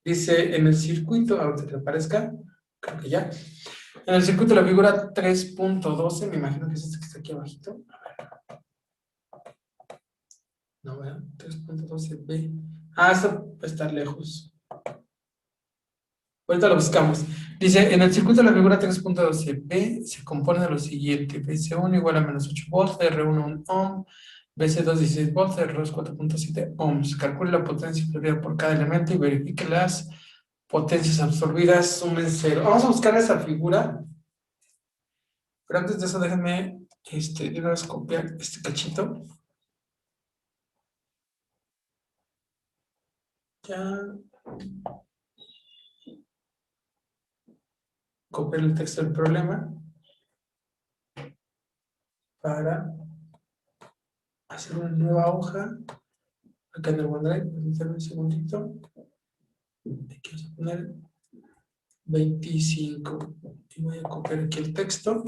Dice, en el circuito, ahorita que aparezca, creo que ya. En el circuito la figura 3.12, me imagino que es este que está aquí abajito. No, ¿verdad? 3.12b. Ah, esto está lejos. Ahorita lo buscamos. Dice, en el circuito de la figura 3.12b se compone de lo siguiente. BC1 igual a menos 8 volts, R1 1 ohm, BC2 16 volts, R2 4.7 ohms. Calcule la potencia absorbida por cada elemento y verifique las potencias absorbidas sumen 0. Vamos a buscar esa figura. Pero antes de eso, déjenme de una vez copiar este cachito. Ya. Copiar el texto del problema para hacer una nueva hoja acá en el OneDrive. Permítanme un segundito. Aquí vamos a poner 25 y voy a copiar aquí el texto.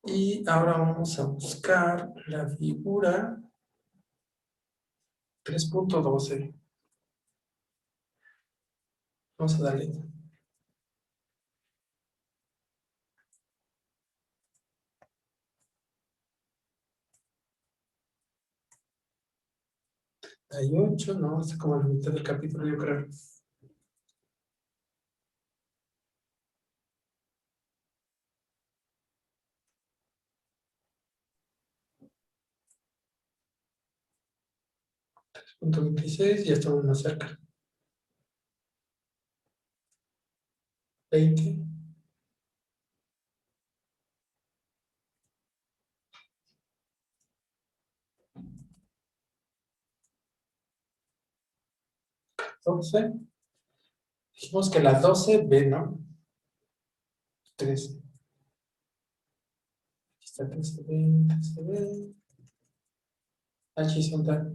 Y ahora vamos a buscar la figura 3.12. Vamos a darle. Hay 8, no, está como la mitad del capítulo, yo creo. Punto 26, ya estamos más cerca. 20. Entonces, dijimos que la 12B, ¿no? 13. Aquí está 13B, 13B. H es onda.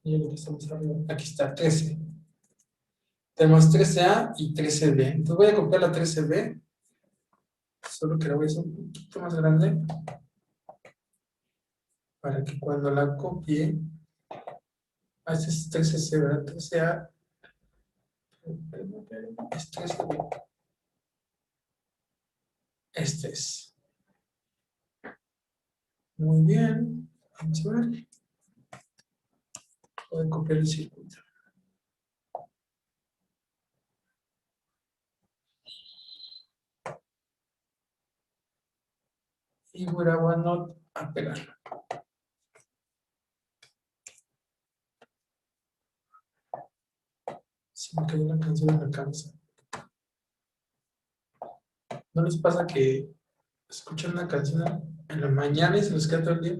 Y lo que estamos arriba. Aquí está, 13. Tenemos 13A y 13B. Entonces voy a copiar la 13B. Solo que la voy a hacer un poquito más grande. Para que cuando la copie. Este es 13C, ¿verdad? 13A. Es 13B. Este es. Muy bien. Vamos a ver. Voy a copiar el circuito. Y voy a OneNote a pegarlo. Se me cayó una canción en la cabeza. ¿No les pasa que escuchan una canción en la mañana y se les queda todo el día?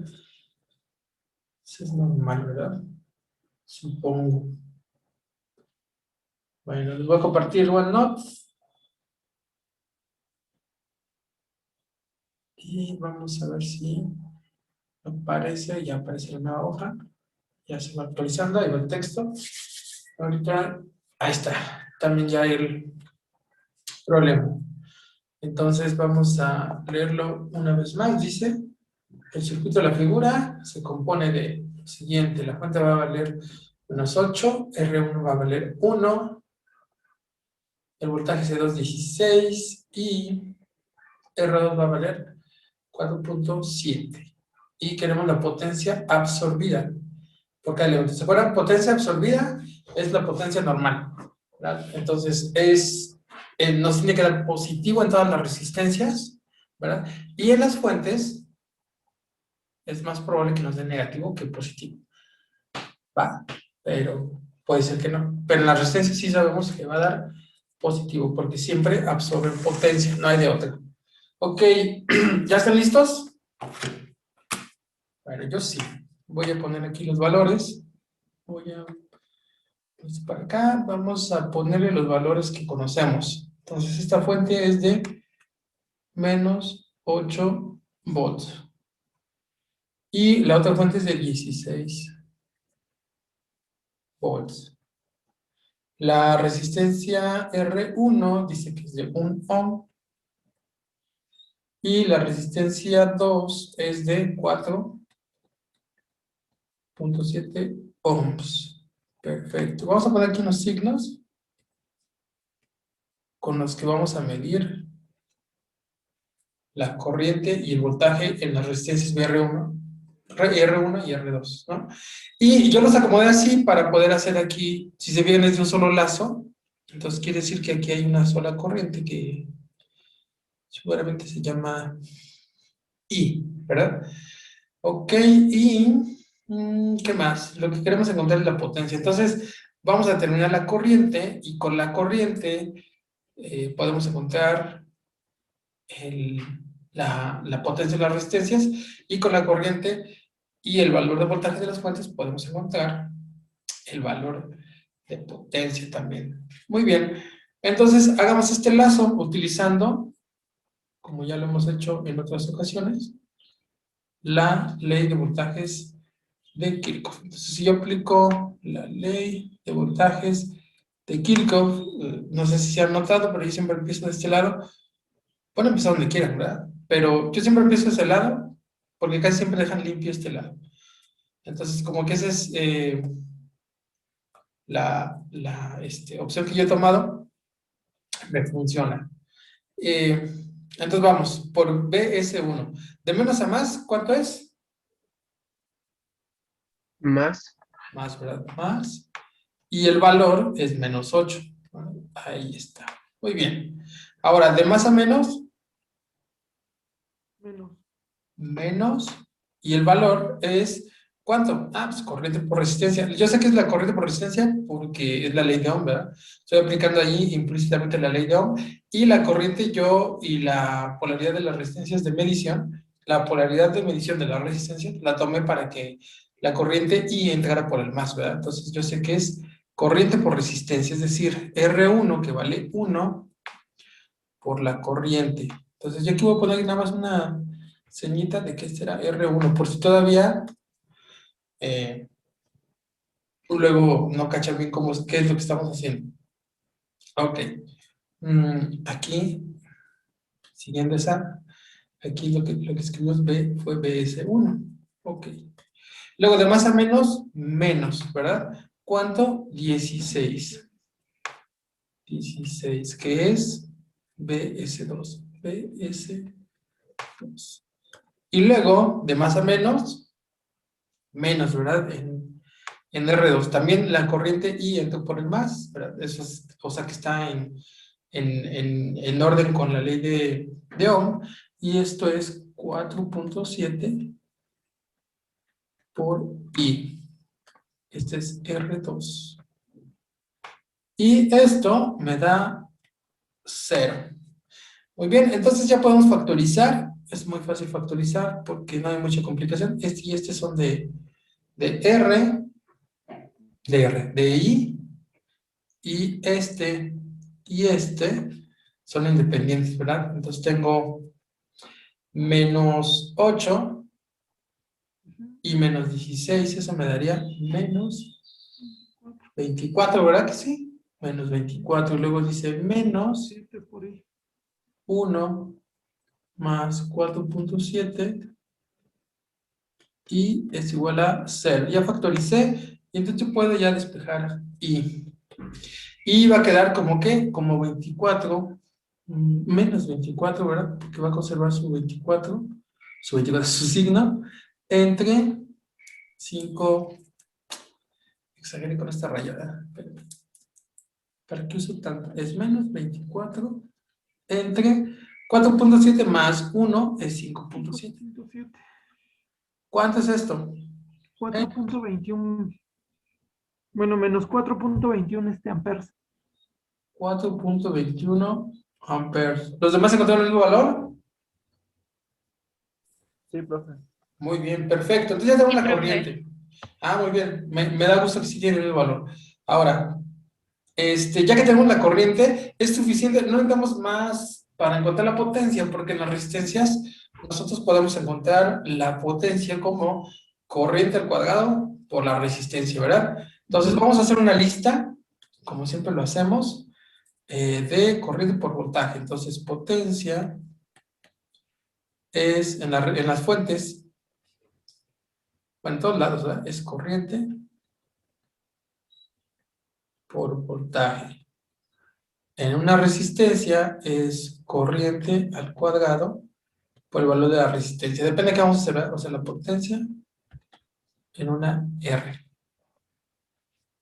Eso es normal, ¿verdad? Supongo. Bueno, les voy a compartir OneNote. Y vamos a ver si aparece. Ya aparece la nueva hoja. Ya se va actualizando. Ahí va el texto. Ahorita, ahí está. También ya hay el problema. Entonces vamos a leerlo una vez más. Dice, el circuito de la figura se compone de lo siguiente. La fuente va a valer menos 8, R1 va a valer 1, el voltaje C2 16 y R2 va a valer 4.7. Y queremos la potencia absorbida por cada elemento. ¿Se acuerdan? Potencia absorbida es la potencia normal, ¿verdad? Entonces nos tiene que dar positivo en todas las resistencias, ¿verdad? Y en las fuentes es más probable que nos dé negativo que positivo, ¿va? Pero puede ser que no. Pero en las resistencias sí sabemos que va a dar positivo, porque siempre absorben potencia, no hay de otra. Ok, ¿ya están listos? Bueno, yo sí. Voy a poner aquí los valores. Voy a... Pues para acá vamos a ponerle los valores que conocemos. Entonces esta fuente es de menos 8 volts. Y la otra fuente es de 16 volts. La resistencia R1 dice que es de 1 ohm. Y la resistencia 2 es de 4 4.7 ohms. Perfecto. Vamos a poner aquí unos signos con los que vamos a medir la corriente y el voltaje en las resistencias R1 y R2, ¿no? Y yo los acomodé así para poder hacer aquí, si se viene de un solo lazo, entonces quiere decir que aquí hay una sola corriente que seguramente se llama I, ¿verdad? Ok, y ¿qué más? Lo que queremos encontrar es la potencia. Entonces, vamos a determinar la corriente y con la corriente podemos encontrar la potencia de las resistencias y con la corriente y el valor de voltaje de las fuentes podemos encontrar el valor de potencia también. Muy bien, entonces hagamos este lazo utilizando, como ya lo hemos hecho en otras ocasiones, la ley de voltajes de Kirchhoff. Entonces, si yo aplico la ley de voltajes de Kirchhoff, no sé si se han notado, pero yo siempre empiezo de este lado. Pueden empezar donde quieran, ¿verdad? Pero yo siempre empiezo de ese lado, porque casi siempre dejan limpio este lado. Entonces, como que esa es la opción que yo he tomado, me funciona. Entonces vamos, por BS1. De menos a más, ¿cuánto es? Más. Más, ¿verdad? Más. Y el valor es menos 8. Ahí está. Muy bien. Ahora, de más a menos, Menos. menos. Y el valor es, ¿cuánto? Ah, pues corriente por resistencia. Yo sé que es la corriente por resistencia porque es la ley de Ohm, ¿verdad? Estoy aplicando ahí implícitamente la ley de Ohm. Y la corriente y la polaridad de las resistencias de medición, la polaridad de medición de la resistencia, la tomé para que la corriente I entrara por el más, ¿verdad? Entonces yo sé que es corriente por resistencia, es decir, R1 que vale 1 por la corriente. Entonces yo aquí voy a poner nada más una señita de que este era R1, por si todavía luego no cachan bien qué es lo que estamos haciendo. Ok. Aquí, siguiendo esa, aquí lo que escribimos fue BS1. Ok. Luego de más a menos, menos, ¿verdad? ¿Cuánto? 16. 16, que es BS2. BS2. Y luego, de más a menos, menos, ¿verdad? En R2. También la corriente I entró por el más, ¿verdad? Eso es cosa que está en orden con la ley de Ohm. Y esto es 4.7 por I. Este es R2. Y esto me da 0. Muy bien, entonces ya podemos factorizar. Es muy fácil factorizar porque no hay mucha complicación. Este y este son de de I, y este son independientes, ¿verdad? Entonces tengo menos 8 y menos 16, eso me daría menos 24, ¿verdad que sí? Menos 24, y luego dice menos 1 más 4.7 y es igual a 0. Ya factoricé y entonces puedo ya despejar I. Y va a quedar como que, como 24, menos 24, ¿verdad? Porque va a conservar su 24, su signo, entre 5, exageré con esta rayada, ¿para qué uso tanto? Es menos 24 entre 4.7 más 1 es 5.7. ¿Cuánto es esto? 4.21. Bueno, menos 4.21 amperes. 4.21 amperes. ¿Los demás encontraron el mismo valor? Sí, profe. Muy bien, perfecto. Entonces ya tenemos Sí, la profe. corriente. Ah, muy bien. Me da gusto que sí tiene el mismo valor. Ahora, ya que tenemos la corriente, es suficiente, no necesitamos más para encontrar la potencia, porque en las resistencias nosotros podemos encontrar la potencia como corriente al cuadrado por la resistencia, ¿verdad? Entonces vamos a hacer una lista, como siempre lo hacemos, de corriente por voltaje. Entonces potencia es en las fuentes bueno, en todos lados, ¿verdad? Es corriente por voltaje. En una resistencia es corriente al cuadrado por el valor de la resistencia. Depende de qué vamos a hacer, ¿verdad? O sea, la potencia en una R.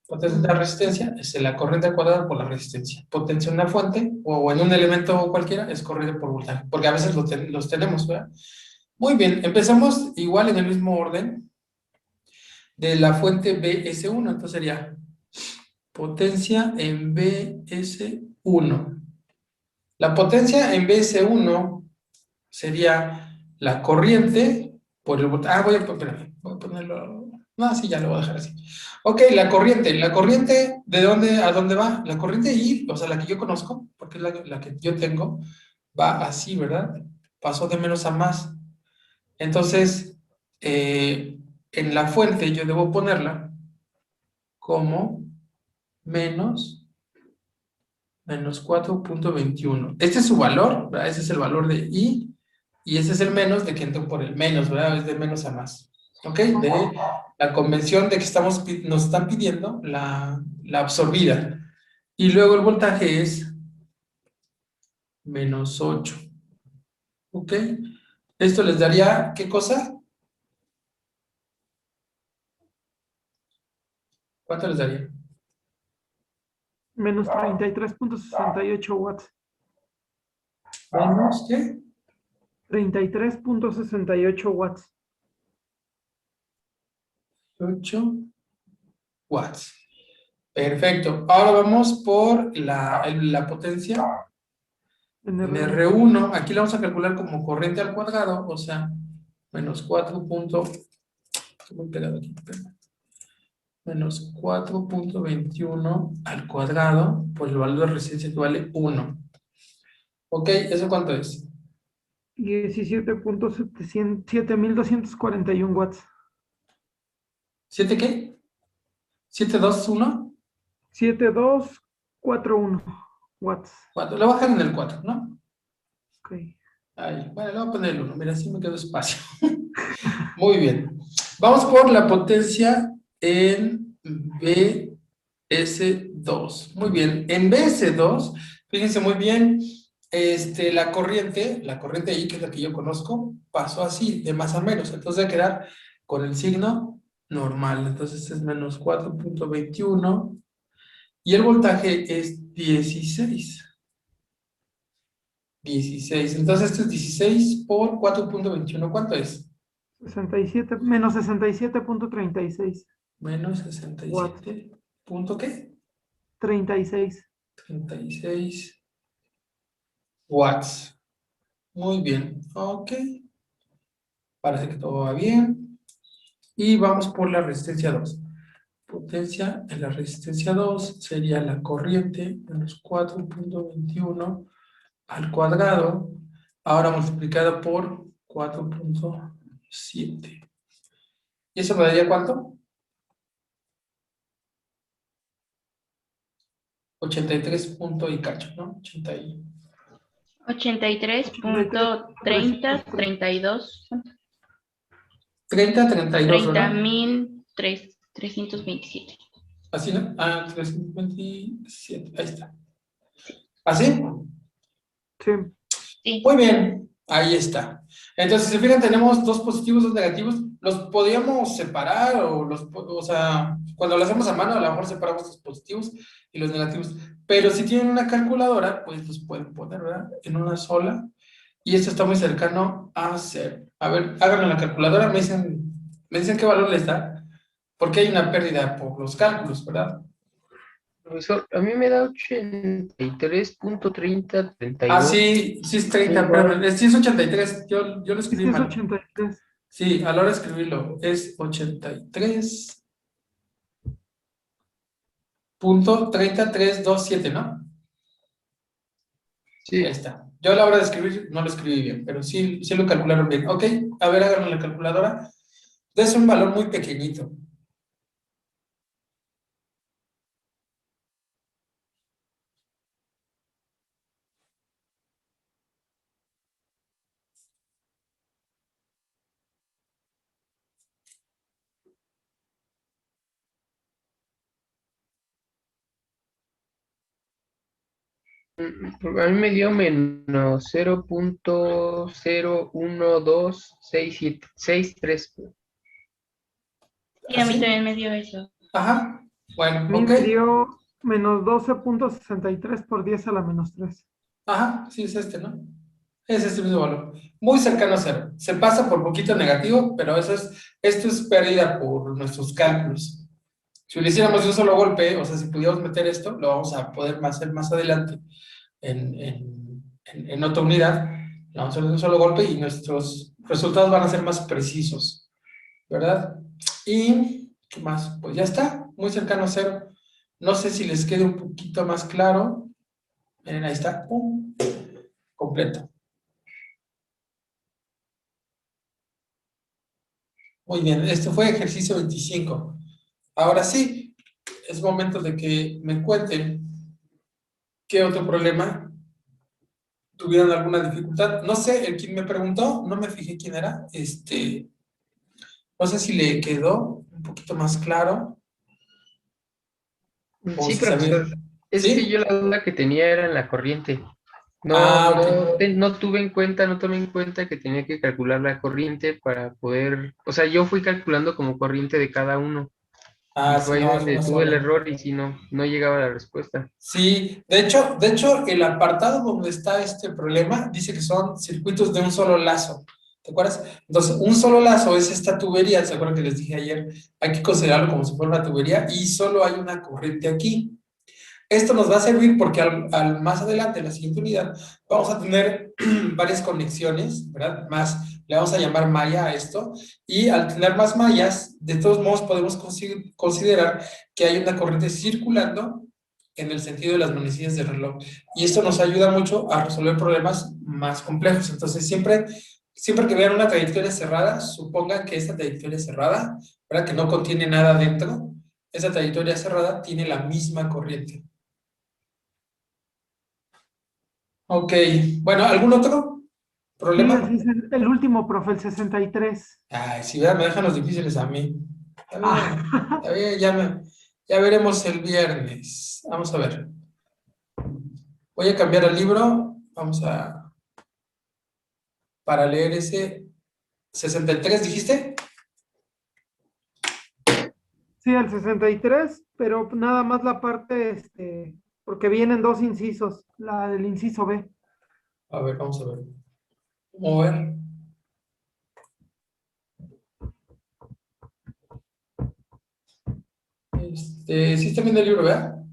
Potencia de la resistencia es la corriente al cuadrado por la resistencia. Potencia en una fuente o en un elemento cualquiera es corriente por voltaje, porque a veces los tenemos, ¿verdad? Muy bien, empezamos igual en el mismo orden de la fuente BS1, entonces sería potencia en BS1. La potencia en BS1 sería la corriente por el voltaje. Voy a ponerlo. No, sí, ya lo voy a dejar así. Ok, la corriente, ¿de dónde a dónde va? La corriente I, o sea, la que yo conozco, porque es la que yo tengo, va así, ¿verdad? Pasó de menos a más. Entonces, en la fuente yo debo ponerla como menos 4.21. Este es su valor, ¿verdad? Ese es el valor de I, y ese es el menos de que entro por el menos, ¿verdad? Es de menos a más. ¿Ok? De la convención de que nos están pidiendo la absorbida. Y luego el voltaje es menos 8. ¿Ok? Esto les daría, ¿qué cosa? ¿Cuánto les daría? Menos 33.68 watts. ¿Menos qué? 33.68 watts. 8 watts. Perfecto. Ahora vamos por la potencia En en R1. R1. Aquí la vamos a calcular como corriente al cuadrado, o sea, menos 4. Muy pegado aquí, espérame. Menos 4.21 al cuadrado por el valor de resistencia que vale 1. ¿Ok? ¿Eso cuánto es? 17.7241 watts. ¿7 qué? ¿721? 7241 watts. 4. Le bajan en el 4, ¿no? Ok. Ahí. Bueno, le voy a poner el 1. Mira, así me quedo espacio. Muy bien. Vamos por la potencia en BS2. Muy bien. En BS2, fíjense muy bien, la corriente ahí, que es la que yo conozco, pasó así, de más a menos. Entonces va a quedar con el signo normal. Entonces es menos 4.21 y el voltaje es 16. 16. Entonces esto es 16 por 4.21. ¿Cuánto es? 67, menos 67.36 Menos watts. 67. ¿Punto qué? 36. 36 watts. Muy bien. Ok. Parece que todo va bien. Y vamos por la resistencia 2. Potencia en la resistencia 2 sería la corriente menos 4.21 al cuadrado. Ahora multiplicado por 4.7. ¿Y eso me daría cuánto? 83 punto y cacho, ¿no? 80 y... 83.330. 83.30.30.32. 30, 32, ¿verdad? 30.327. Así, ¿no? Ah, 327. Ahí está. ¿Así? Sí. Sí. Muy bien. Ahí está. Entonces, si se fijan, tenemos dos positivos, dos negativos. Los podríamos separar o sea, cuando lo hacemos a mano, a lo mejor separamos los positivos y los negativos. Pero si tienen una calculadora, pues los pueden poner, ¿verdad? En una sola. Y esto está muy cercano a cero. A ver, háganlo en la calculadora, me dicen qué valor les da, porque hay una pérdida por los cálculos, ¿verdad? Profesor, a mí me da 83.30, Ah, 32. sí, sí es 30, Igual. espérame, sí es 83, yo lo escribí Este es mal. 83. Sí, a la hora de escribirlo es 83.32327, ¿no? Sí, Ahí está. Yo a la hora de escribir no lo escribí bien, pero sí lo calcularon bien. Ok, a ver, háganlo en la calculadora. Es un valor muy pequeñito. A mí me dio menos 0.0126763. Sí, a mí ¿Así? también me dio eso. Ajá. A Bueno, mí ok. me dio menos 12.63 por 10 a la menos 3. Ajá, sí es este, ¿no? Es este mismo valor. Muy cercano a cero. Se pasa por poquito negativo, pero esto es pérdida por nuestros cálculos. Si lo hiciéramos de un solo golpe, o sea, si pudiéramos meter esto, lo vamos a poder hacer más adelante en otra unidad. Lo vamos a hacer de un solo golpe y nuestros resultados van a ser más precisos, ¿verdad? Y, ¿qué más? Pues ya está, muy cercano a cero. No sé si les quede un poquito más claro. Miren, ahí está, ¡pum! Completo. Muy bien, este fue ejercicio 25. Ahora sí, es momento de que me cuenten qué otro problema tuvieron alguna dificultad. No sé, el quien me preguntó, no me fijé quién era, no sé si le quedó un poquito más claro o Sí, si sabía. profesor. Es que ¿Sí? yo la duda que tenía era en la corriente. No, Ah, ok. no tuve en cuenta, no tomé en cuenta que tenía que calcular la corriente para poder, o sea, yo fui calculando como corriente de cada uno y Ah, sí, fue ahí no, es donde una tuve el sola. error y si no llegaba la respuesta. Sí, de hecho, el apartado donde está este problema dice que son circuitos de un solo lazo. ¿Te acuerdas? Entonces, un solo lazo es esta tubería, ¿se acuerdan que les dije ayer? Hay que considerarlo como si fuera una tubería y solo hay una corriente aquí. Esto nos va a servir porque más adelante, en la siguiente unidad, vamos a tener varias conexiones, ¿verdad? Le vamos a llamar malla a esto, y al tener más mallas, de todos modos podemos considerar que hay una corriente circulando en el sentido de las manecillas del reloj. Y esto nos ayuda mucho a resolver problemas más complejos. Entonces, siempre que vean una trayectoria cerrada, supongan que esta trayectoria cerrada, ¿verdad? Que no contiene nada dentro, esa trayectoria cerrada tiene la misma corriente. Ok, bueno, ¿algún otro Sí, problema? así es el último, profe, el 63. Ay, si me dejan los difíciles a mí. Ah, Está bien, ya veremos el viernes. Vamos a ver. Voy a cambiar el libro. Para leer ese 63, ¿dijiste? sí, el 63, pero nada más la parte, porque vienen dos incisos, la del inciso B. A ver, vamos a ver. Mover. Sí está viendo el libro, ¿verdad?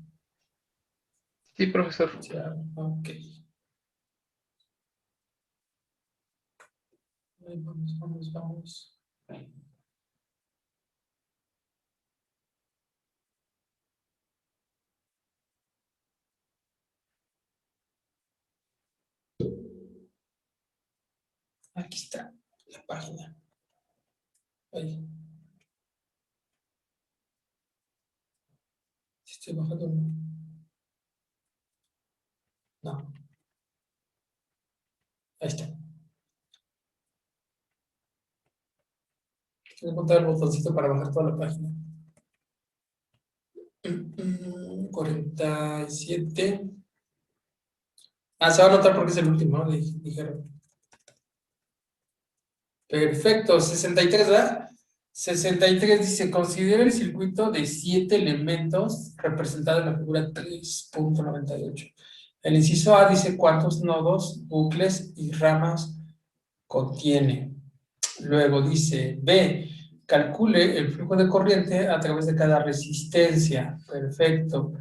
Sí, profesor. Ya, ok. Ahí vamos. Aquí está la página. Ahí. Estoy bajando. No, ahí está. Tengo que encontrar el botoncito para bajar toda la página. 47. Ah, se va a notar porque es el último, ¿no? Dijeron. Perfecto, 63, ¿verdad? 63 dice, considera el circuito de 7 elementos representado en la figura 3.98. El inciso A dice cuántos nodos, bucles y ramas contiene. Luego dice B, calcule el flujo de corriente a través de cada resistencia. Perfecto.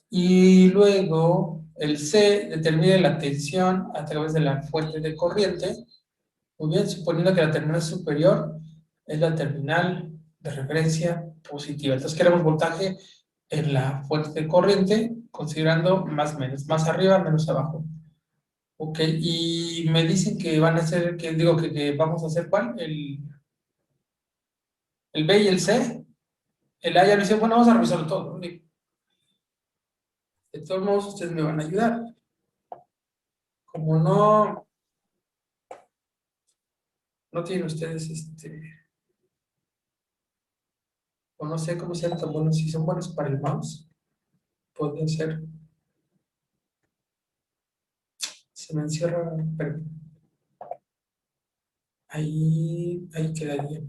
Y luego el C, determine la tensión a través de la fuente de corriente. Muy bien, suponiendo que la terminal superior es la terminal de referencia positiva. Entonces queremos voltaje en la fuente de corriente, considerando más menos, más arriba, menos abajo. Ok, y me dicen que van a hacer, que vamos a hacer ¿cuál? El B y el C. El A ya lo hicieron, bueno, vamos a revisarlo todo, ¿no? De todos modos, ustedes me van a ayudar. Como no tienen ustedes, o no sé cómo sean tan buenos, si son buenos para el mouse, pueden ser. Se me encierra. Espérame. Ahí quedaría.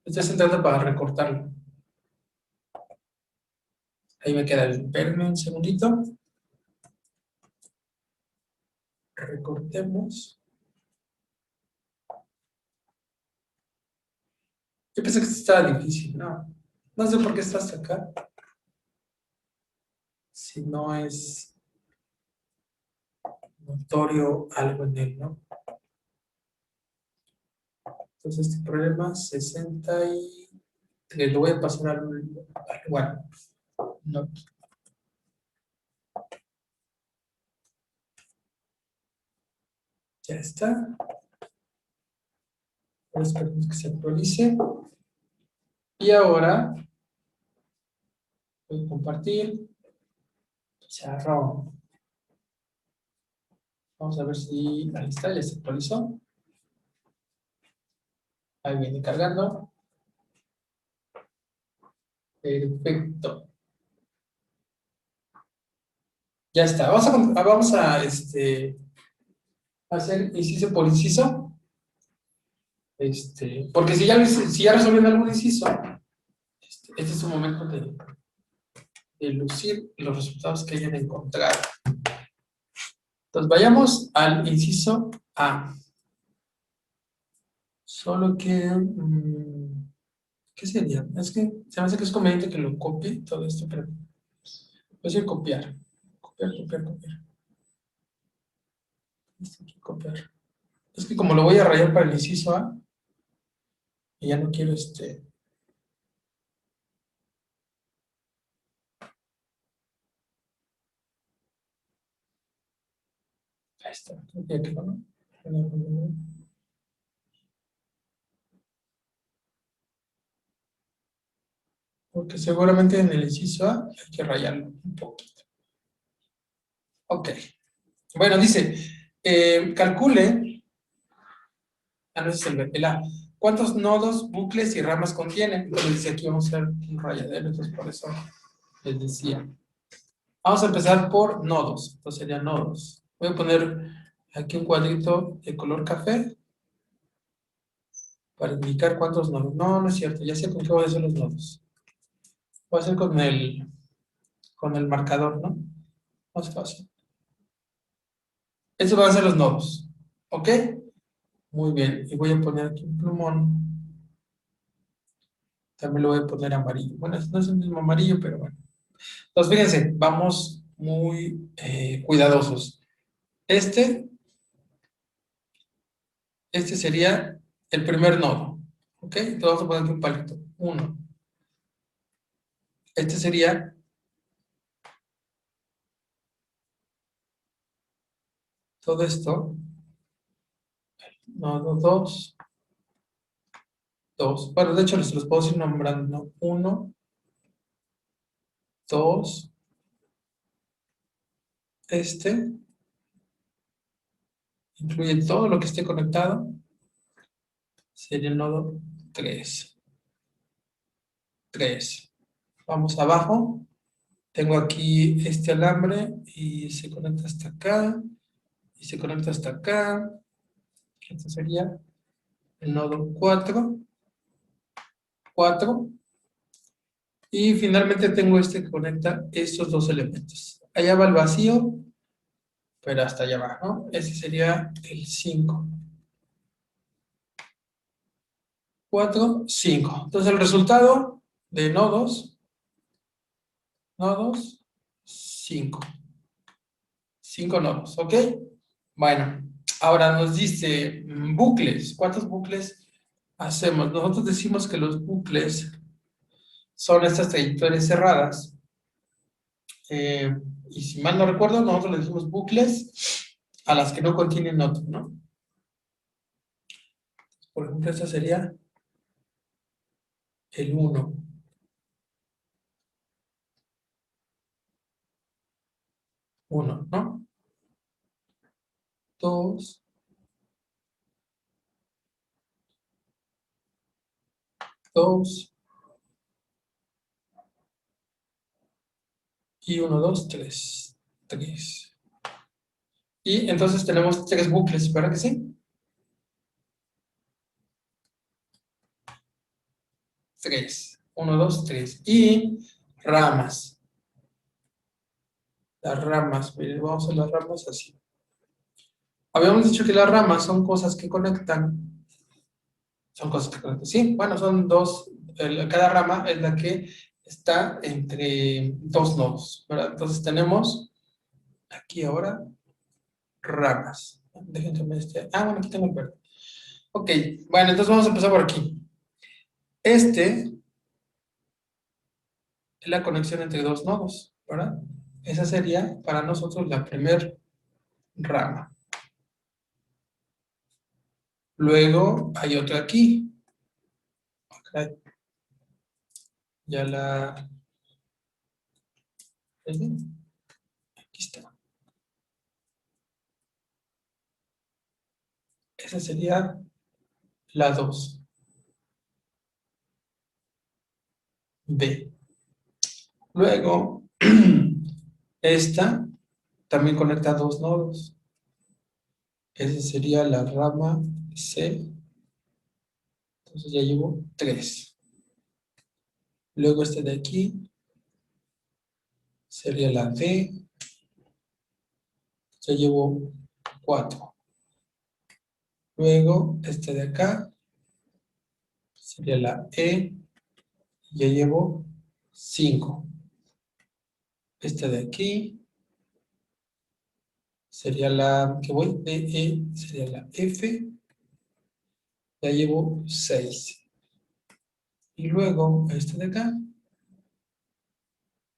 Estoy sentando para recortarlo. Ahí me queda bien. Espérame un segundito. Recortemos. Yo pensé que esto estaba difícil, ¿no? No sé por qué está hasta acá. Si no es notorio algo en él, ¿no? Entonces, este problema 63, lo voy a pasar al lugar. No. Ya está. Ahora esperemos que se actualice. Y ahora voy a compartir. Charro. Vamos a ver si ahí está, ya se actualizó. Ahí viene cargando. Perfecto. Ya está. Hacer inciso por inciso. Porque si ya resolvieron algún inciso, este es un momento de lucir los resultados que hayan encontrado. Entonces, vayamos al inciso A. Solo que, ¿qué sería? Es que se me hace que es conveniente que lo copie todo esto, pero voy a decir copiar. Copiar. Esto aquí, copiar. Es que como lo voy a rayar para el inciso A, y ya no quiero ahí está. Ya quedó, ¿no? Porque seguramente en el inciso A hay que rayarlo un poquito. Ok. Bueno, dice, calcule, no es el A, ¿cuántos nodos, bucles y ramas contiene? Entonces dice aquí vamos a hacer un rayadero, entonces por eso les decía. Vamos a empezar por nodos, entonces serían nodos. Voy a poner aquí un cuadrito de color café para indicar cuántos nodos. No, no es cierto, ya sé con qué voy a hacer los nodos. Voy a hacer con el marcador, ¿no? Más fácil. Estos van a ser los nodos, ¿ok? Muy bien, y voy a poner aquí un plumón. También lo voy a poner amarillo. Bueno, no es el mismo amarillo, pero bueno. Entonces, fíjense, vamos muy cuidadosos. Este sería el primer nodo, ¿ok? Entonces vamos a poner aquí un palito. 1. Este sería todo esto. Nodo 2. 2. Bueno, de hecho, los puedo ir nombrando. 1, 2. Este incluye todo lo que esté conectado. Sería el nodo 3. 3. Vamos abajo. Tengo aquí este alambre y se conecta hasta acá. Y se conecta hasta acá. Este sería el nodo 4. 4. Y finalmente tengo este que conecta estos dos elementos. Allá va el vacío, pero hasta allá va, ¿no? Ese sería el 5. 4, 5. Entonces el resultado de nodos, 5. 5 nodos, ¿ok? Bueno, ahora nos dice bucles. ¿Cuántos bucles hacemos? Nosotros decimos que los bucles son estas trayectorias cerradas. Y si mal no recuerdo, nosotros le decimos bucles a las que no contienen otro, ¿no? Por ejemplo, esta sería el 1. 1, ¿no? 2, 2 y 1, 2, 3. 3. Y entonces tenemos 3 bucles, ¿verdad que sí? 3. 1, 2, 3. Y ramas. Las ramas, miren, vamos a las ramas así. Habíamos dicho que las ramas son cosas que conectan. Son cosas que conectan. Sí, bueno, son dos. Cada rama es la que está entre dos nodos, ¿verdad? Entonces tenemos aquí ahora ramas. Déjenme bueno, aquí tengo el verde. Ok, bueno, entonces vamos a empezar por aquí. Este es la conexión entre dos nodos, ¿verdad? Esa sería para nosotros la primera rama. Luego hay otra aquí. Ya la... Aquí está. Esa sería la 2. B. Luego, esta también conecta dos nodos. Esa sería la rama C. Entonces ya llevo 3. Luego este de aquí sería la D. Ya llevo 4. Luego este de acá sería la E. Ya llevo 5. Este de aquí sería la que voy de E, sería la F. Ya llevo 6. Y luego este de acá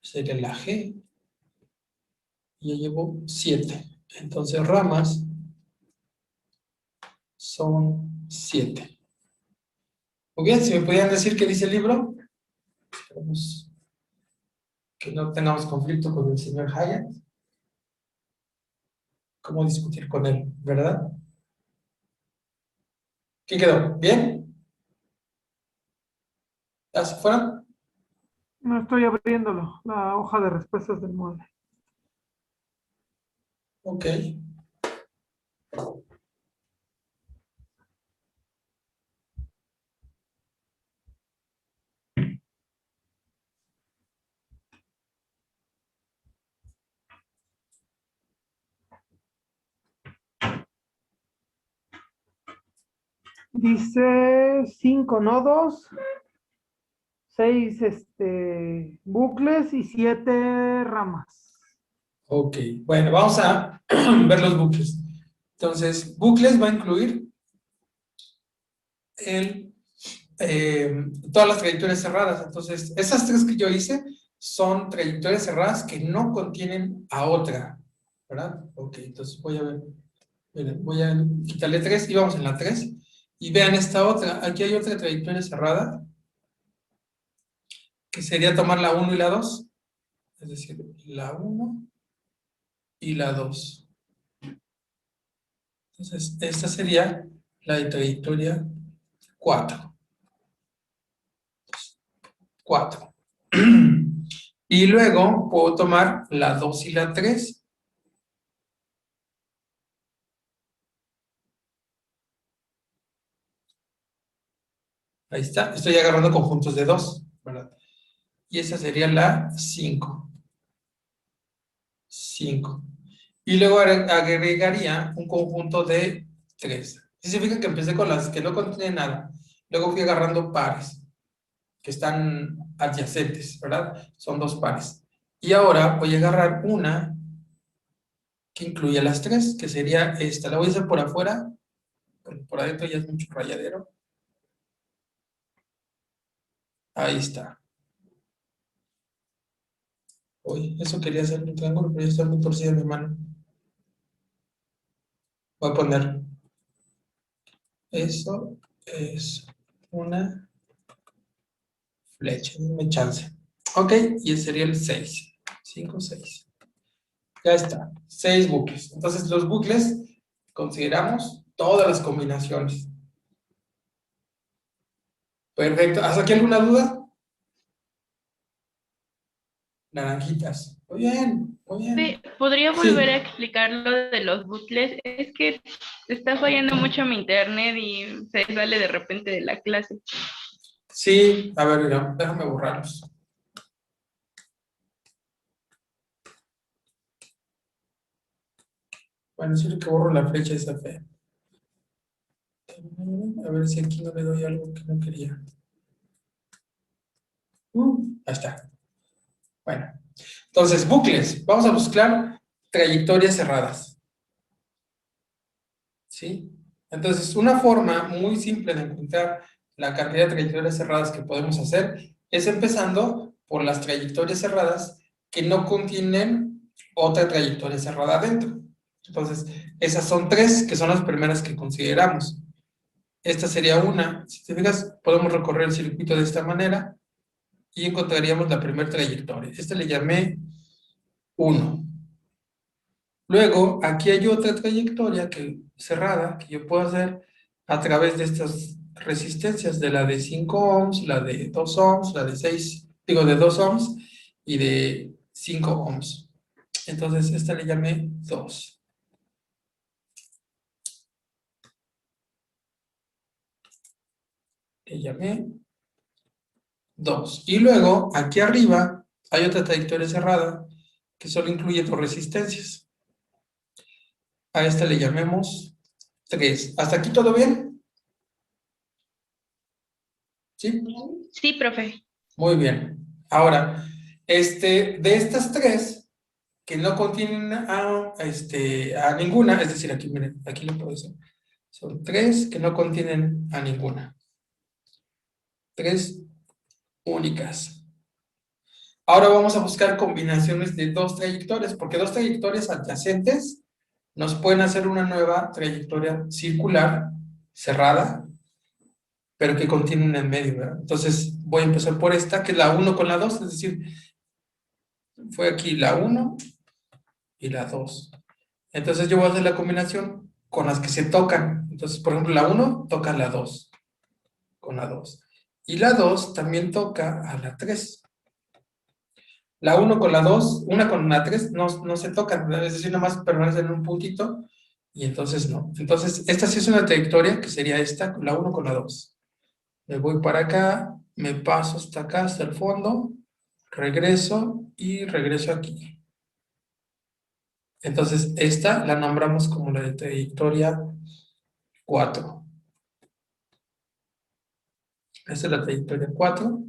sería la G. Y ya llevo 7. Entonces ramas son 7. Muy bien, si me pudieran decir qué dice el libro. Esperemos que no tengamos conflicto con el señor Hyatt. ¿Cómo discutir con él, verdad? ¿Qué quedó? ¿Bien? ¿Ya se fueron? No estoy abriéndolo, la hoja de respuestas del molde. Ok. Dice 5 nodos, 6 bucles y 7 ramas. Ok. Bueno, vamos a ver los bucles. Entonces, bucles va a incluir el, todas las trayectorias cerradas. Entonces, esas 3 que yo hice son trayectorias cerradas que no contienen a otra, ¿verdad? Ok, entonces voy a ver. Miren, voy a quitarle 3 y vamos en la 3. Y vean esta otra. Aquí hay otra trayectoria cerrada, que sería tomar la 1 y la 2. Es decir, la 1 y la 2. Entonces, esta sería la trayectoria 4. 4. Y luego puedo tomar la 2 y la 3. Ahí está. Estoy agarrando conjuntos de 2, ¿verdad? Y esa sería la 5. 5. Y luego agregaría un conjunto de 3. Significa que empecé con las que no contienen nada. Luego fui agarrando pares que están adyacentes, ¿verdad? Son 2 pares. Y ahora voy a agarrar una que incluya las 3, que sería esta. La voy a hacer por afuera, porque por adentro ya es mucho rayadero. Ahí está. Uy, eso quería hacer un triángulo, pero ya está muy torcida mi mano. Voy a poner, eso es una flecha, dame chance. Ok, y ese sería el 6. 5, 6. Ya está, 6 bucles. Entonces los bucles consideramos todas las combinaciones. Perfecto. ¿Hasta aquí alguna duda? Naranjitas. Muy bien. Muy bien. ¿Podría Sí. volver a explicar lo de los bucles? Es que está fallando mucho mi internet y se sale de repente de la clase. Sí, a ver, mira, déjame borrarlos. Bueno, sí que borro la flecha esa fea. A ver si aquí no le doy algo que no quería. Ahí está. Bueno, entonces, bucles. Vamos a buscar trayectorias cerradas. ¿Sí? Entonces, una forma muy simple de encontrar la cantidad de trayectorias cerradas que podemos hacer es empezando por las trayectorias cerradas que no contienen otra trayectoria cerrada adentro. Entonces, esas son tres que son las primeras que consideramos. Esta sería una. Si te fijas, podemos recorrer el circuito de esta manera y encontraríamos la primera trayectoria. Esta le llamé 1. Luego, aquí hay otra trayectoria cerrada que yo puedo hacer a través de estas resistencias, de la de 5 ohms, la de 2 ohms, la de 6, digo, de 2 ohms y de 5 ohms. Entonces, esta le llamé 2. Le llamé 2. Y luego, aquí arriba, hay otra trayectoria cerrada que solo incluye dos resistencias. A esta le llamemos 3. ¿Hasta aquí todo bien? ¿Sí? Sí, profe. Muy bien. Ahora, de estas tres que no contienen a ninguna, es decir, aquí miren, aquí lo puedo hacer. Son tres que no contienen a ninguna. Tres únicas. Ahora vamos a buscar combinaciones de dos trayectorias, porque dos trayectorias adyacentes nos pueden hacer una nueva trayectoria circular, cerrada, pero que contienen en medio, ¿verdad? Entonces voy a empezar por esta, que es la 1 con la 2, es decir, fue aquí la 1 y la 2. Entonces yo voy a hacer la combinación con las que se tocan. Entonces, por ejemplo, la 1 toca a la 2, con la 2. Y la 2 también toca a la 3. La 1 con la 2, una con la 3 no se tocan, es decir, nomás permanecen en un puntito y entonces no. Entonces, esta sí es una trayectoria que sería esta, la 1 con la 2. Me voy para acá, me paso hasta acá, hasta el fondo, regreso y regreso aquí. Entonces, esta la nombramos como la de trayectoria 4. Esta es la trayectoria 4.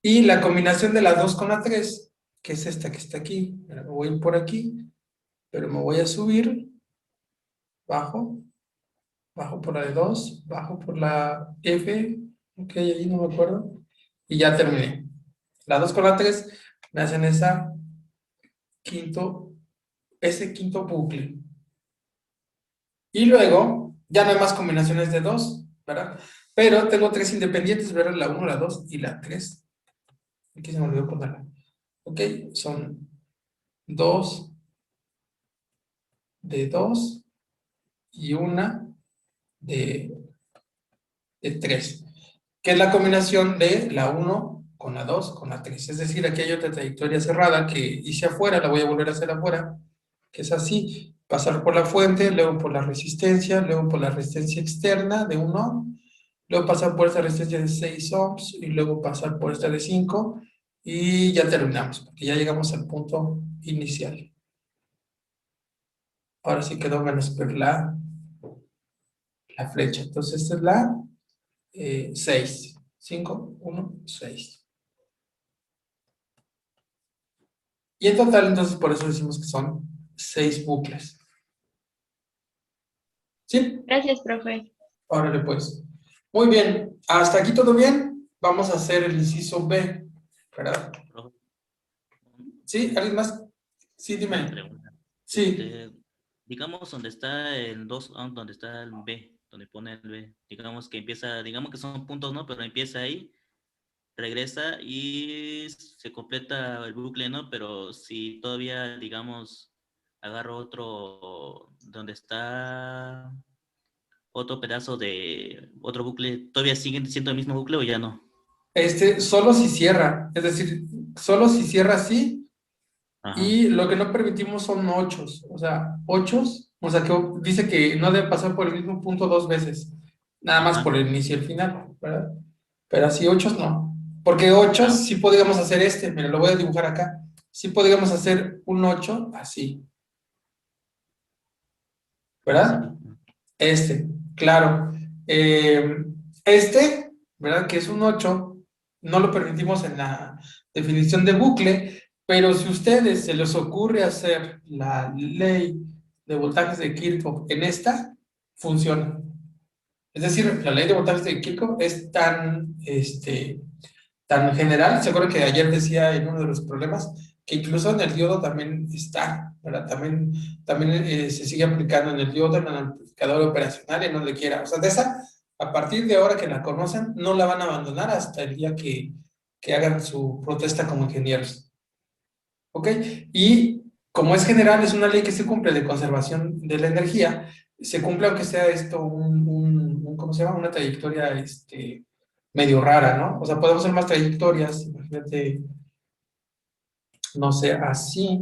Y la combinación de la 2 con la 3, que es esta que está aquí. Me voy a ir por aquí, pero me voy a subir, bajo por la de 2, bajo por la F, ok, ahí no me acuerdo, y ya terminé. La 2 con la 3 me hacen ese quinto bucle. Y luego, ya no hay más combinaciones de 2, ¿verdad? Pero tengo 3 independientes, ¿verdad? La 1, la 2 y la 3. Aquí se me olvidó ponerla. Ok, son 2 de 2 y una de 3, que es la combinación de la 1 con la 2 con la 3. Es decir, aquí hay otra trayectoria cerrada que hice afuera, la voy a volver a hacer afuera, que es así: pasar por la fuente, luego por la resistencia, luego por la resistencia externa de 1 ohm, luego pasar por esta resistencia de 6 ohms y luego pasar por esta de 5 y ya terminamos, porque ya llegamos al punto inicial. Ahora sí quedó menos ver la flecha. Entonces esta es la 6. 5, 1, 6. Y en total, entonces, por eso decimos que son 6 bucles. ¿Sí? Gracias, profe. Órale, pues. Muy bien. ¿Hasta aquí todo bien? Vamos a hacer el inciso B, ¿verdad? Profe, ¿Sí? ¿Alguien más? Sí, una dime. pregunta. Sí. Digamos donde está el 2, donde está el B, donde pone el B, digamos que empieza, digamos que son puntos, ¿no? Pero empieza ahí, regresa y se completa el bucle, ¿no? Pero si todavía, digamos, agarro otro, donde está otro pedazo de otro bucle, ¿todavía siguen siendo el mismo bucle o ya no? Solo si cierra. Es decir, solo si cierra así, Ajá. Y lo que no permitimos son ochos, o sea, ochos, o sea, que dice que no debe pasar por el mismo punto dos veces, nada más Ajá. por el inicio y el final, ¿verdad? Pero así ochos no, porque ochos Ah, sí podríamos hacer este, mira, lo voy a dibujar acá, sí podríamos hacer un 8 así, así. ¿verdad? Este, claro. Eh, ¿Verdad? Que es un 8 no lo permitimos en la definición de bucle, pero si a ustedes se les ocurre hacer la ley de voltajes de Kirchhoff en esta, funciona. Es decir, la ley de voltajes de Kirchhoff es tan general. Se acuerdan que ayer decía en uno de los problemas que incluso en el diodo también está, ¿verdad? También se sigue aplicando en el diodo, en el amplificador operacional, en donde quiera. O sea, de esa, a partir de ahora que la conocen, no la van a abandonar hasta el día que hagan su protesta como ingenieros. ¿Ok? Y como es general, es una ley que se cumple de conservación de la energía, se cumple aunque sea esto ¿cómo se llama? Una trayectoria medio rara, ¿no? O sea, podemos hacer más trayectorias, imagínate, no sé, así,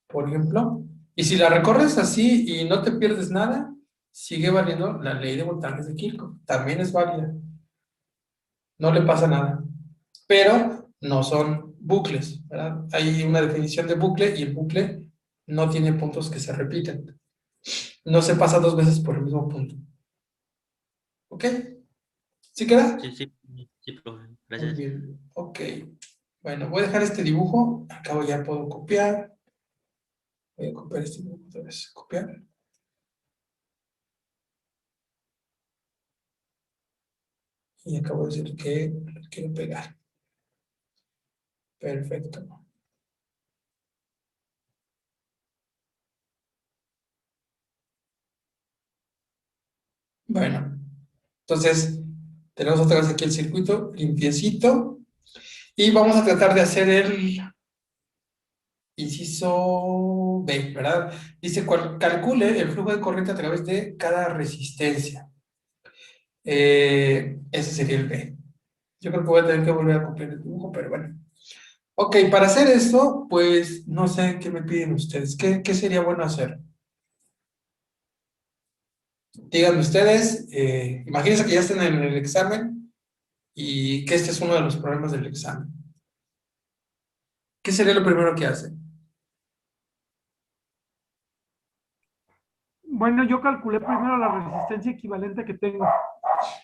por ejemplo. Y si la recorres así y no te pierdes nada, sigue valiendo la ley de voltajes de Kirchhoff. También es válida. No le pasa nada. Pero no son bucles, ¿verdad? Hay una definición de bucle y el bucle no tiene puntos que se repiten. No se pasa dos veces por el mismo punto. ¿Ok? ¿Sí queda? Sí, sí, sí, profe. Muy Gracias. bien. Ok. Bueno, voy a dejar este dibujo. Acabo ya puedo copiar. Voy a copiar este dibujo otra vez. Copiar. Y acabo de decir que lo quiero pegar. Perfecto. Bueno, entonces tenemos otra vez aquí el circuito limpiecito. Y vamos a tratar de hacer el inciso B, ¿verdad? Dice, calcule el flujo de corriente a través de cada resistencia. Ese sería el B. Yo creo que voy a tener que volver a copiar el dibujo, pero bueno. Ok, para hacer esto, pues no sé qué me piden ustedes. ¿Qué sería bueno hacer? Díganme ustedes, imagínense que ya están en el examen y que este es uno de los problemas del examen. ¿Qué sería lo primero que hacen? Bueno, yo calculé primero la resistencia equivalente que tengo.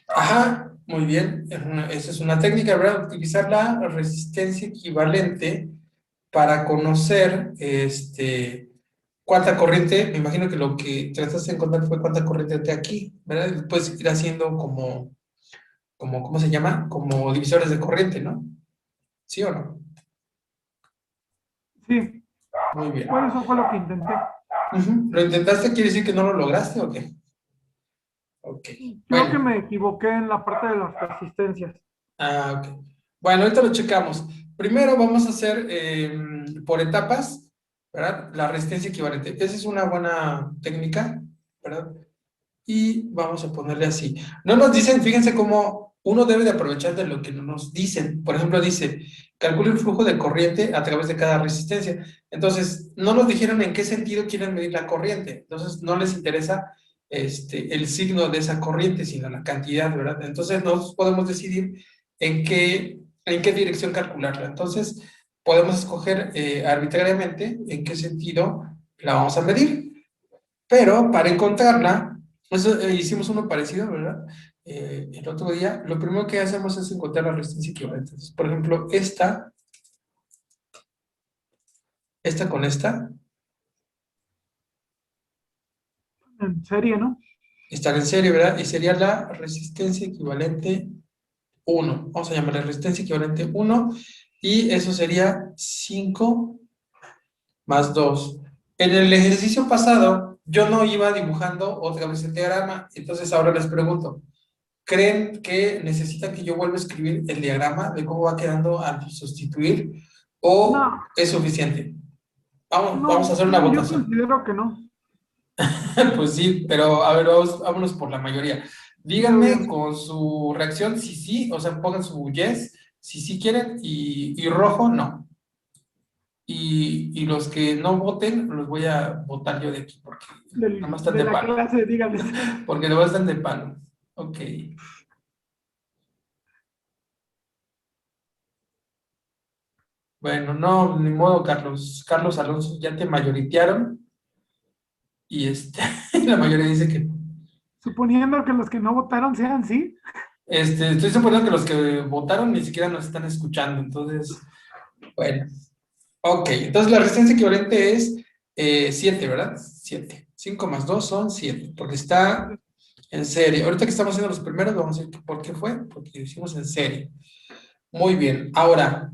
Ajá, muy bien. Esa es una técnica, ¿verdad? Utilizar la resistencia equivalente para conocer cuánta corriente, me imagino que lo que trataste de encontrar fue cuánta corriente de aquí, ¿verdad? Y puedes ir haciendo ¿cómo se llama? Como divisores de corriente, ¿no? ¿Sí o no? Sí, Muy bien. bueno, eso fue lo que intenté. Ujú. ¿Lo intentaste? ¿Quiere decir que no lo lograste o qué? Ok. Creo que Bueno. me equivoqué en la parte de las resistencias. Ok. Bueno, ahorita lo checamos. Primero vamos a hacer por etapas, ¿verdad? La resistencia equivalente. Esa es una buena técnica, ¿verdad? Y vamos a ponerle así. No nos dicen, fíjense cómo uno debe de aprovechar de lo que no nos dicen. Por ejemplo, dice, calcule el flujo de corriente a través de cada resistencia. Entonces, no nos dijeron en qué sentido quieren medir la corriente. Entonces, no les interesa el signo de esa corriente, sino la cantidad, ¿verdad? Entonces, nosotros podemos decidir en qué dirección calcularla. Entonces, podemos escoger arbitrariamente en qué sentido la vamos a medir. Pero para encontrarla, hicimos uno parecido, ¿verdad? El otro día, lo primero que hacemos es encontrar la resistencia equivalente. Entonces, por ejemplo, esta con esta, En serie, ¿no? están en serie, ¿verdad? Y sería la resistencia equivalente 1. Vamos a llamarle resistencia equivalente 1. Y eso sería 5 más 2. En el ejercicio pasado, yo no iba dibujando otra vez el diagrama. Entonces, ahora les pregunto, ¿creen que necesitan que yo vuelva a escribir el diagrama de cómo va quedando al sustituir? ¿O No, es suficiente? Vamos a no, hacer una yo votación. considero que no. Pues sí, pero a ver, vámonos por la mayoría. Muy Díganme bien. con su reacción si sí, o sea, pongan su yes, Si sí quieren, y rojo, no. Y los que no voten, los voy a votar yo de aquí, porque nada más están de de la palo. clase, dígame. Porque luego están de palo. Ok. Bueno, no, ni modo, Carlos. Carlos Alonso, ya te mayoritearon. Y la mayoría dice que Suponiendo que los que no votaron sean sí. estoy suponiendo que los que votaron ni siquiera nos están escuchando. Entonces, bueno. Ok, entonces la resistencia equivalente es 7, ¿verdad? 7. 5 más 2 son 7, porque está en serie. Ahorita que estamos haciendo los primeros, vamos a ver por qué fue, porque lo hicimos en serie. Muy bien, ahora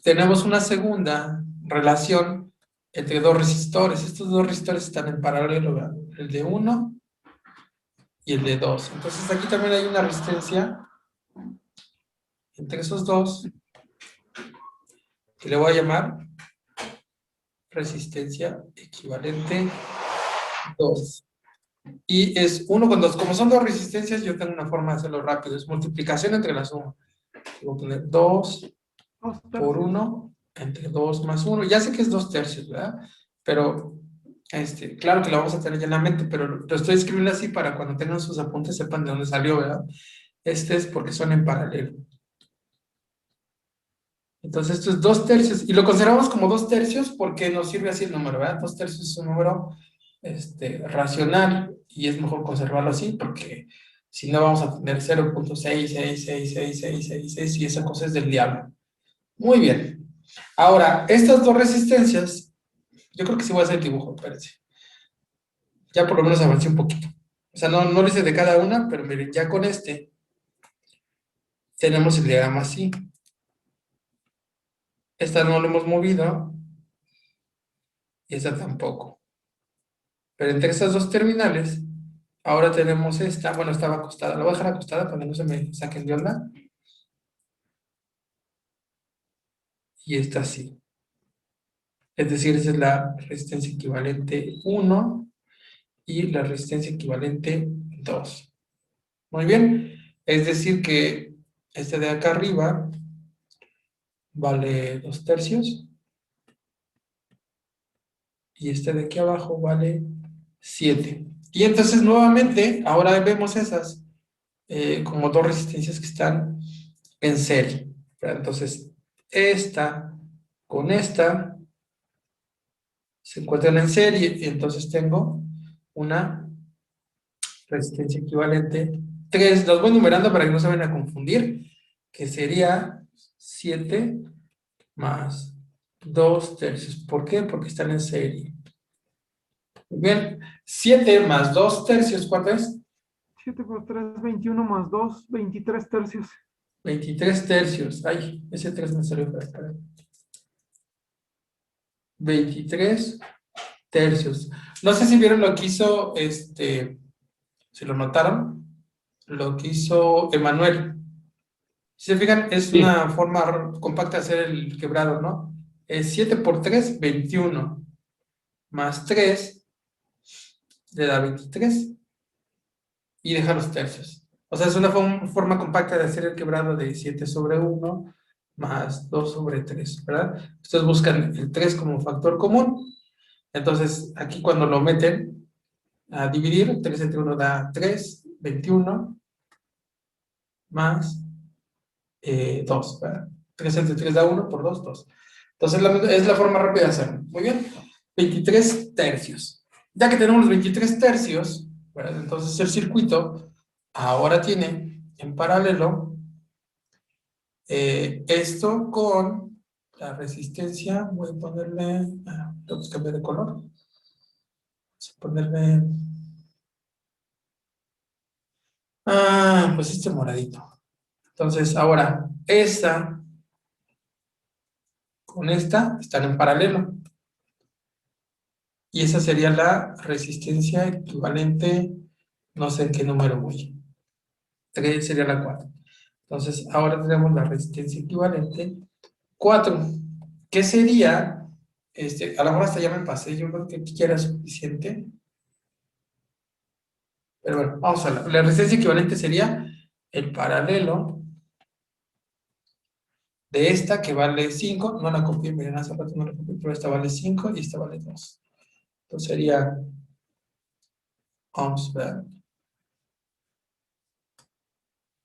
tenemos una segunda relación entre dos resistores. Estos dos resistores están en paralelo, ¿verdad? El de 1 y el de 2. Entonces aquí también hay una resistencia entre esos dos, que le voy a llamar resistencia equivalente 2. Y es 1 con 2. Como son dos resistencias, yo tengo una forma de hacerlo rápido. Es multiplicación entre la suma. Voy a poner 2 Dos por tercios. 1 entre 2 más 1. Ya sé que es 2 tercios, ¿verdad? Pero, claro que lo vamos a tener ya en la mente, pero lo estoy escribiendo así para cuando tengan sus apuntes sepan de dónde salió, ¿verdad? Es porque son en paralelo. Entonces esto es 2 tercios. Y lo consideramos como 2 tercios porque nos sirve así el número, ¿verdad? 2 tercios es un número racional y es mejor conservarlo así porque si no vamos a tener 0.6666666 y esa cosa es del diablo. Muy bien. Ahora, estas dos resistencias, yo creo que sí voy a hacer el dibujo, espérense. Ya por lo menos avancé un poquito. O sea, no lo hice de cada una, pero miren, ya con tenemos el diagrama así. Esta no lo hemos movido y esta tampoco. Pero entre estas dos terminales, ahora tenemos esta, bueno, estaba acostada. La voy a dejar acostada para que no se me saquen de onda. Y esta sí. Es decir, esa es la resistencia equivalente 1 y la resistencia equivalente 2. Muy bien. Es decir que este de acá arriba vale 2 tercios y este de aquí abajo vale 7. Y entonces nuevamente, ahora vemos esas como dos resistencias que están en serie. ¿Verdad? Entonces, esta con esta se encuentran en serie y entonces tengo una resistencia equivalente 3. Los voy numerando para que no se vayan a confundir, que sería 7 más 2 tercios. ¿Por qué? Porque están en serie. Muy bien, 7 más 2 tercios, ¿cuánto es? 7 por 3, 21 más 2, 23 tercios. 23 tercios. Ay, ese 3 me salió para acá. 23 tercios. No sé si vieron lo que hizo, si lo notaron, lo que hizo Emanuel. Si se fijan, es Sí. una forma compacta de hacer el quebrado, ¿no? Es 7 por 3, 21. Más 3 le da 23. Y deja los tercios. O sea, es una forma compacta de hacer el quebrado de 7 sobre 1 más 2 sobre 3, ¿verdad? Ustedes buscan el 3 como factor común. Entonces, aquí cuando lo meten a dividir, 3 entre 1 da 3, 21 más 2, ¿verdad? 3 entre 3 da 1, por 2, 2. Entonces, es la forma rápida de hacerlo. Muy bien. 23 tercios. Ya que tenemos los 23 tercios, ¿verdad? Entonces el circuito ahora tiene en paralelo esto con la resistencia. Voy a ponerle, tengo que cambiar de color. Vamos a ponerle, pues este moradito. Entonces ahora esta con esta están en paralelo. Y esa sería la resistencia equivalente, no sé en qué número voy. 3 sería la 4. Entonces, ahora tenemos la resistencia equivalente 4. ¿Qué sería? A lo mejor hasta ya me pasé, yo creo que aquí ya era suficiente. Pero bueno, vamos a la resistencia equivalente sería el paralelo de esta que vale 5, no la copié, miren, hace rato no la copié, pero esta vale 5 y esta vale 2. Entonces sería ohms, ¿verdad?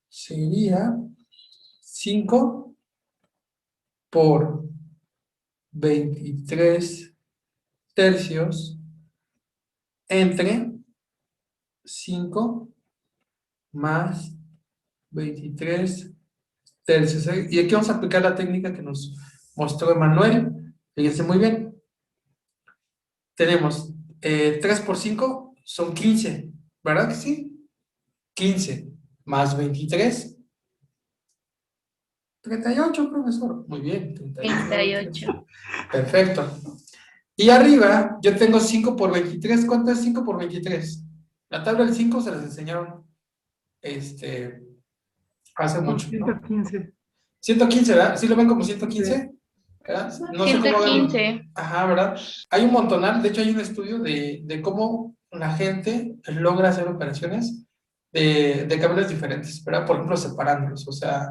Sería 5 por 23 tercios entre 5 más 23 tercios. Y aquí vamos a aplicar la técnica que nos mostró Emanuel. Fíjense muy bien. Tenemos 3 por 5 son 15, ¿verdad que sí? 15 más 23. 38, profesor. Muy bien. 38. Perfecto. Y arriba yo tengo 5 por 23. ¿Cuánto es 5 por 23? La tabla del 5 se las enseñaron hace Son mucho, ¿no? 115. 115, ¿verdad? ¿Sí lo ven como 115? ¿Verdad? No sé cómo hagan. 115. Ajá, ¿verdad? Hay un montonal, de hecho hay un estudio de cómo la gente logra hacer operaciones de caminos diferentes, ¿verdad? Por ejemplo, separándolos. O sea,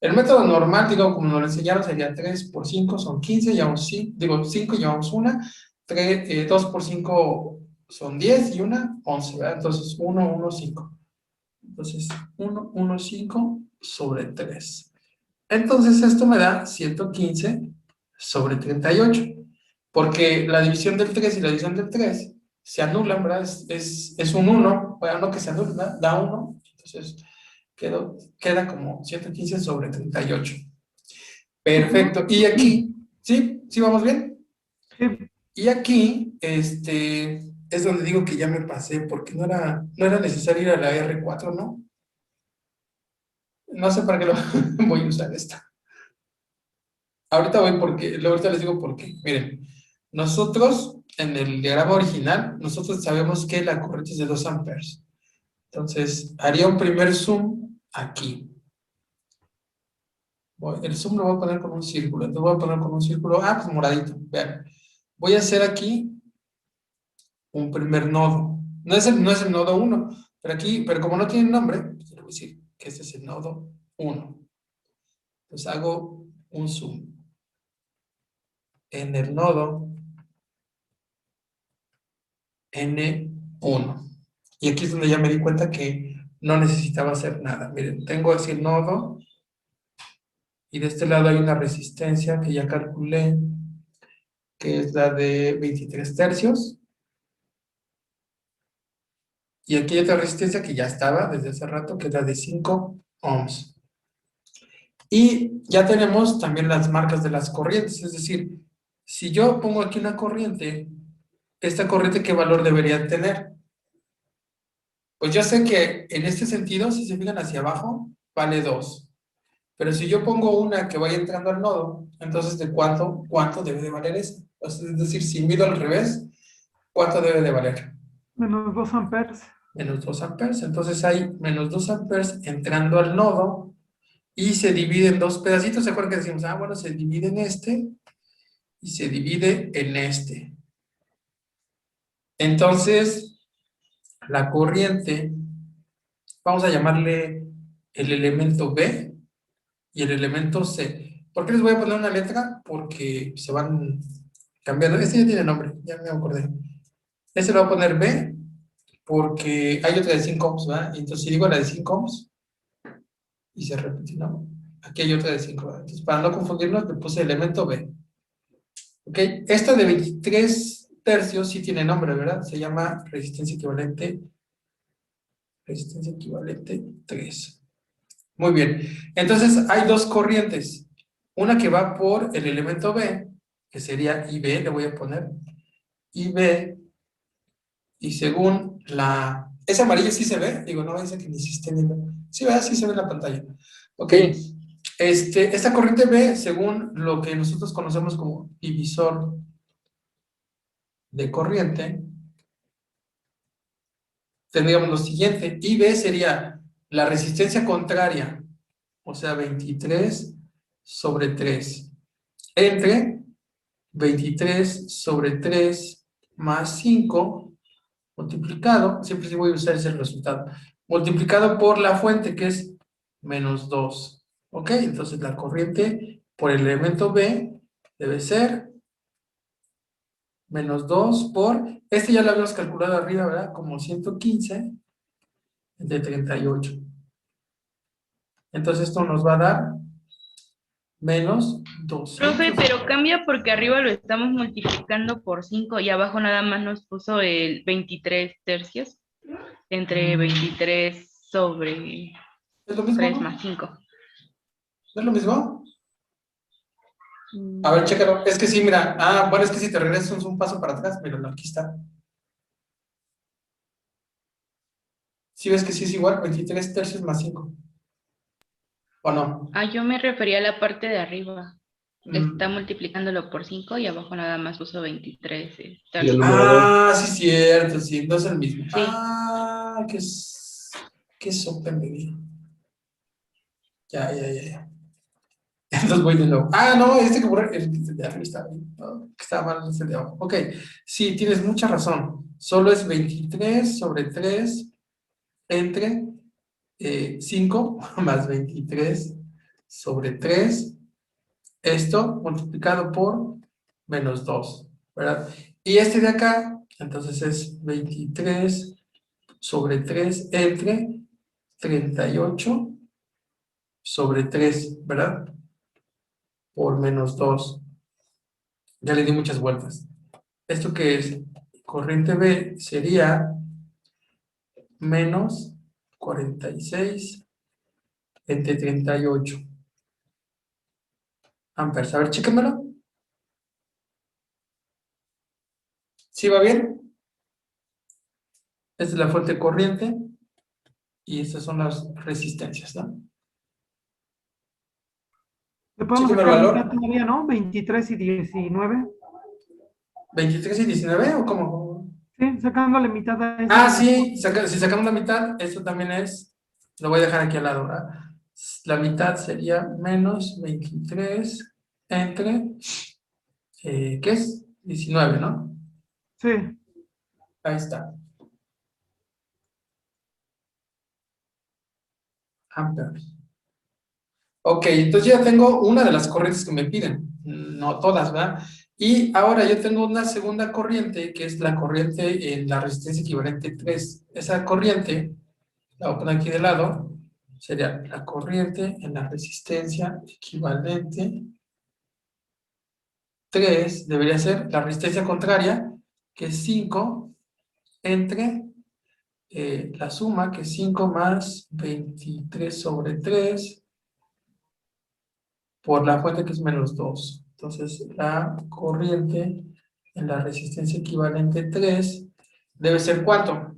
el método normal, digo, como nos lo enseñaron, sería 3 por 5 son 15, llevamos 5 llevamos una, 2 por 5 son 10 y una 11, ¿verdad? Entonces 1, 1, 5. Entonces 1, 1, 5 sobre 3. Entonces esto me da 115 sobre 38, porque la división del 3 y la división del 3 se anulan, ¿verdad? Es un 1, bueno, no que se anula, ¿verdad? Da 1, entonces queda como 115 sobre 38. Perfecto, y aquí, ¿sí? ¿Sí vamos bien? Sí, Y aquí, es donde digo que ya me pasé, porque no era necesario ir a la R4, ¿no? No sé para qué lo voy a usar esta. Ahorita ahorita les digo por qué. Miren, nosotros, en el diagrama original, nosotros sabemos que la corriente es de 2 amperes. Entonces, haría un primer zoom aquí. El zoom lo voy a poner con un círculo. Entonces voy a poner con un círculo, pues moradito. Vean, voy a hacer aquí un primer nodo. No es el nodo 1, pero como no tiene nombre, pues le voy a decir que este es el nodo 1. Entonces hago un zoom en el nodo N1. Y aquí es donde ya me di cuenta que no necesitaba hacer nada. Miren, tengo así el nodo y de este lado hay una resistencia que ya calculé, que es la de 23 tercios. Y aquí hay otra resistencia que ya estaba desde hace rato, que es la de 5 ohms. Y ya tenemos también las marcas de las corrientes, es decir, si yo pongo aquí una corriente, ¿esta corriente qué valor debería tener? Pues yo sé que en este sentido, si se fijan hacia abajo, vale 2. Pero si yo pongo una que vaya entrando al nodo, entonces ¿de cuánto debe de valer esa? Es decir, si mido al revés, ¿cuánto debe de valer? menos 2 amperes. Menos 2 amperes. Entonces hay menos 2 amperes entrando al nodo y se divide en dos pedacitos. ¿Se acuerdan que decimos, bueno, se divide en este y se divide en este? Entonces, la corriente, vamos a llamarle el elemento B y el elemento C. ¿Por qué les voy a poner una letra? Porque se van cambiando. Este ya tiene nombre, ya me acordé. Este lo voy a poner B porque hay otra de 5 ohms, ¿verdad? Y entonces si digo la de 5 ohms y se repite, ¿no? Aquí hay otra de 5, ¿verdad? Entonces para no confundirnos le puse elemento B. ¿Ok? Esta de 23 tercios sí tiene nombre, ¿verdad? Se llama resistencia equivalente 3. Muy bien. Entonces hay dos corrientes. Una que va por el elemento B, que sería IB, le voy a poner IB, y según la... ¿Ese amarillo sí se ve? Digo, no, dice que ni se esté viendo. Sí, ¿verdad? Sí se ve en la pantalla. Ok. Esta corriente B, según lo que nosotros conocemos como divisor de corriente, tendríamos lo siguiente. IB sería la resistencia contraria, o sea, 23 sobre 3, entre 23 sobre 3 más 5, multiplicado, siempre sí voy a usar ese resultado, multiplicado por la fuente, que es menos 2. ¿Ok? Entonces la corriente por el elemento B debe ser menos 2 por, este ya lo habíamos calculado arriba, ¿verdad? Como 115 de 38. Entonces esto nos va a dar menos 200. Profe, pero cambia porque arriba lo estamos multiplicando por 5 y abajo nada más nos puso el 23 tercios entre 23 sobre ¿Es lo mismo? 3 ¿No? más 5. ¿No es lo mismo? A ver, chécalo. Es que sí, mira. Ah, bueno, es que si te regresas un paso para atrás, míralo, aquí está. ¿Sí ves que sí es igual? 23 tercios más 5. ¿O no? Ah, yo me refería a la parte de arriba. Está Mm. multiplicándolo por 5 y abajo nada más puso 23 Y el tercios. numerador. Ah, sí, cierto, sí, no es el mismo. Sí. Ah, qué sopa me vi. Ya. Entonces voy de nuevo. Ah, no, este que borré, el de arriba está bien. ¿No? Que estaba mal el de abajo. Ok, sí, tienes mucha razón. Solo es 23 sobre 3 entre 5 más 23 sobre 3. Esto multiplicado por menos 2, ¿verdad? Y este de acá, entonces es 23 sobre 3 entre 38 sobre 3, ¿verdad? Por menos 2. Ya le di muchas vueltas. ¿Esto qué es? Corriente B sería menos 46 entre 38 amperes. A ver, chéquenmelo. ¿Sí va bien? Esta es la fuente corriente y estas son las resistencias, ¿no? Le podemos Chéquenme el sacar mitad valor. todavía, ¿no? 23 y 19. ¿23 y 19 o cómo? Sí, sacándole mitad a eso. Ah, sí, si sacamos la mitad, esto también es, lo voy a dejar aquí al lado, ¿verdad? La mitad sería menos 23 entre, ¿qué es? 19, ¿no? Sí. Ahí está. Amperes. Ok, entonces ya tengo una de las corrientes que me piden, no todas, ¿verdad? Y ahora yo tengo una segunda corriente, que es la corriente en la resistencia equivalente 3. Esa corriente, la voy a poner aquí de lado, sería la corriente en la resistencia equivalente 3, debería ser la resistencia contraria, que es 5, entre la suma, que es 5 más 23 sobre 3, por la fuente que es menos 2. Entonces, la corriente en la resistencia equivalente 3 debe ser ¿cuánto?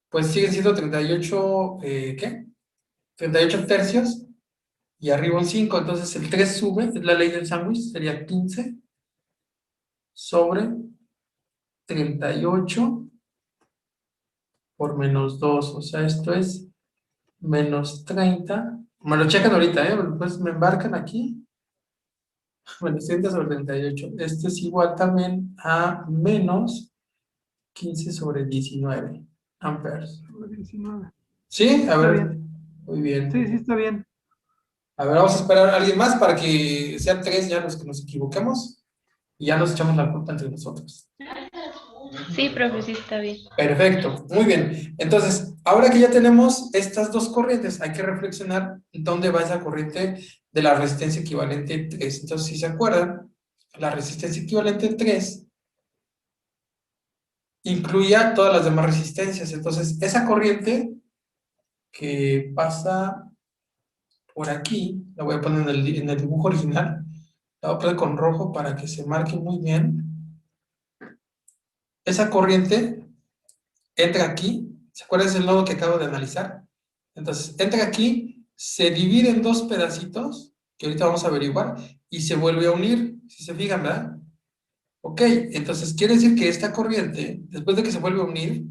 Pues sigue siendo 38, ¿qué? 38 tercios y arriba un 5, entonces el 3 sube, es la ley del sándwich, sería 15 sobre 38 por menos 2, o sea, esto es menos 30. Me lo checan ahorita, pues me embarcan aquí. Menos 30 sobre 38. Esto es igual también a menos 15 sobre 19 amperes. 19. ¿Sí? A Está ver. bien. Muy bien. Sí, está bien. A ver, vamos a esperar a alguien más para que sean 3 ya los que nos equivoquemos y ya nos echamos la culpa entre nosotros. Sí, profe, sí está bien. Perfecto, muy bien. Entonces, ahora que ya tenemos estas dos corrientes, hay que reflexionar dónde va esa corriente de la resistencia equivalente 3. Entonces, si se acuerdan, la resistencia equivalente 3 incluía todas las demás resistencias. Entonces, esa corriente que pasa por aquí, la voy a poner en el dibujo original, la voy a poner con rojo para que se marque muy bien. Esa corriente entra aquí, ¿se acuerdan del nodo que acabo de analizar? Entonces, entra aquí, se divide en dos pedacitos, que ahorita vamos a averiguar, y se vuelve a unir, si se fijan, ¿verdad? Ok, entonces quiere decir que esta corriente, después de que se vuelve a unir,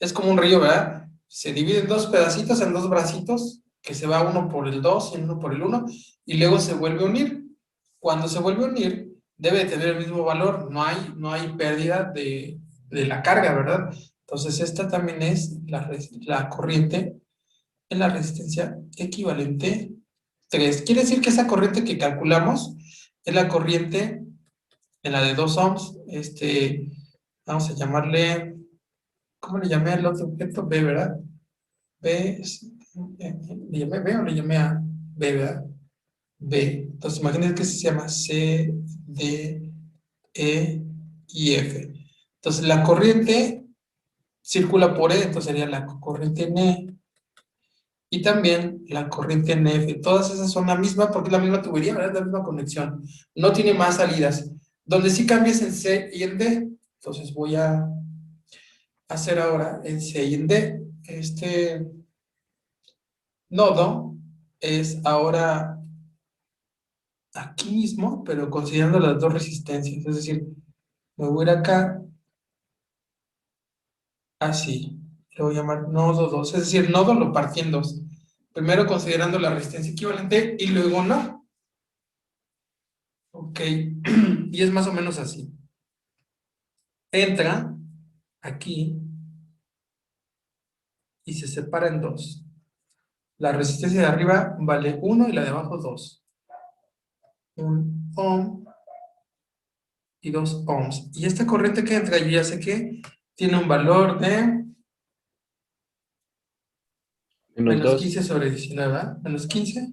es como un río, ¿verdad? Se divide en dos pedacitos, en dos bracitos, que se va uno por el 2 y uno por el 1, y luego se vuelve a unir. Cuando se vuelve a unir, debe tener el mismo valor, no hay pérdida de la carga, ¿verdad? Entonces esta también es la corriente en la resistencia equivalente 3. Quiere decir que esa corriente que calculamos es la corriente en la de 2 ohms. Vamos a llamarle, ¿cómo le llamé al otro objeto? B, ¿verdad? B, ¿le llamé B o le llamé a B, ¿verdad? B. Entonces imagínense que se llama C, D, E y F. Entonces la corriente circula por E, entonces sería la corriente en E. Y también la corriente en F. Todas esas son la misma porque es la misma tubería, ¿verdad? La misma conexión. No tiene más salidas. Donde sí cambia es en C y en D. Entonces voy a hacer ahora en C y en D. Este nodo es ahora aquí mismo, pero considerando las dos resistencias. Es decir, me voy a ir acá, así. Le voy a llamar nodo 2. Es decir, nodo lo partí en dos. Primero considerando la resistencia equivalente y luego no. Ok, y es más o menos así. Entra aquí y se separa en dos. La resistencia de arriba vale 1 y la de abajo 2. 1 ohm y 2 ohms. Y esta corriente que entra, yo ya sé que tiene un valor de menos 15 sobre 19, ¿verdad? Menos 15.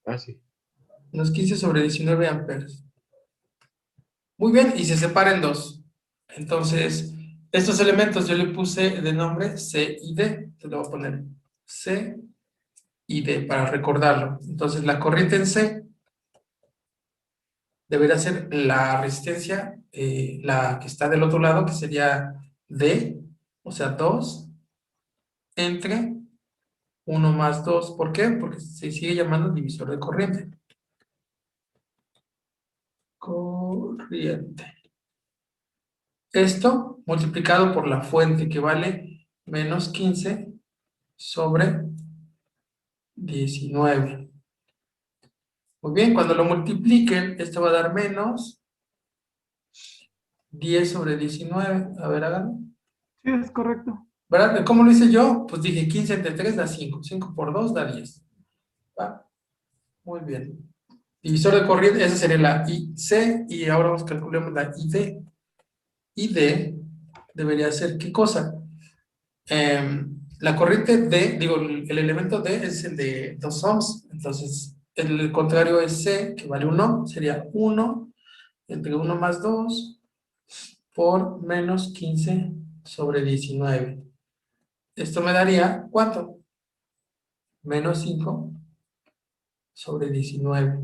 Ah, sí. Menos 15 sobre 19 amperes. Muy bien, y se separa en dos. Entonces, estos elementos yo le puse de nombre C y D. Entonces le voy a poner C y D para recordarlo. Entonces, la corriente en C deberá ser la resistencia, la que está del otro lado, que sería D, o sea, 2, entre 1 más 2. ¿Por qué? Porque se sigue llamando divisor de corriente. Corriente. Esto multiplicado por la fuente, que vale menos 15 sobre 19. Muy bien, cuando lo multipliquen, esto va a dar menos 10 sobre 19. A ver, háganlo. Sí, es correcto. ¿Verdad? ¿Cómo lo hice yo? Pues dije 15 entre 3 da 5. 5 por 2 da 10. ¿Va? Muy bien. Divisor de corriente, esa sería la IC. Y ahora calculemos la ID. ID debería ser, ¿qué cosa? La corriente D, digo, el elemento D es el de 2 ohms. Entonces, el contrario es C, que vale 1. Sería 1 entre 1 más 2 por menos 15 sobre 19. Esto me daría, ¿cuánto? Menos 5 sobre 19.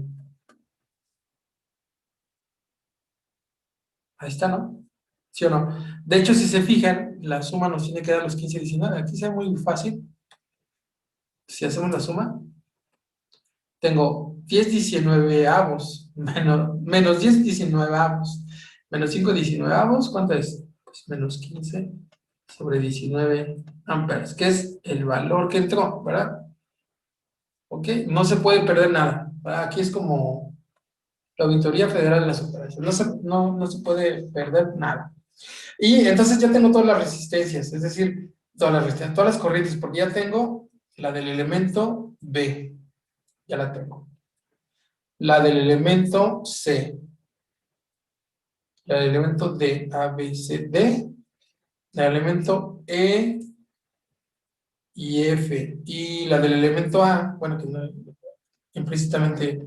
Ahí está, ¿no? ¿Sí o no? De hecho, si se fijan, la suma nos tiene que dar los 15 y 19. Aquí es muy fácil. Si hacemos la suma, tengo 10 19avos, menos 10 19avos, menos 5 19avos, ¿cuánto es? Pues menos 15 sobre 19 amperes, que es el valor que entró, ¿verdad? ¿Ok? No se puede perder nada, ¿verdad? Aquí es como la Auditoría Federal de las Operaciones, no se puede perder nada. Y entonces ya tengo todas las resistencias, es decir, todas las corrientes, porque ya tengo la del elemento B, ya la tengo. La del elemento C, la del elemento D, A, B, C, D, la del elemento E y F, y la del elemento A, bueno, que no, implícitamente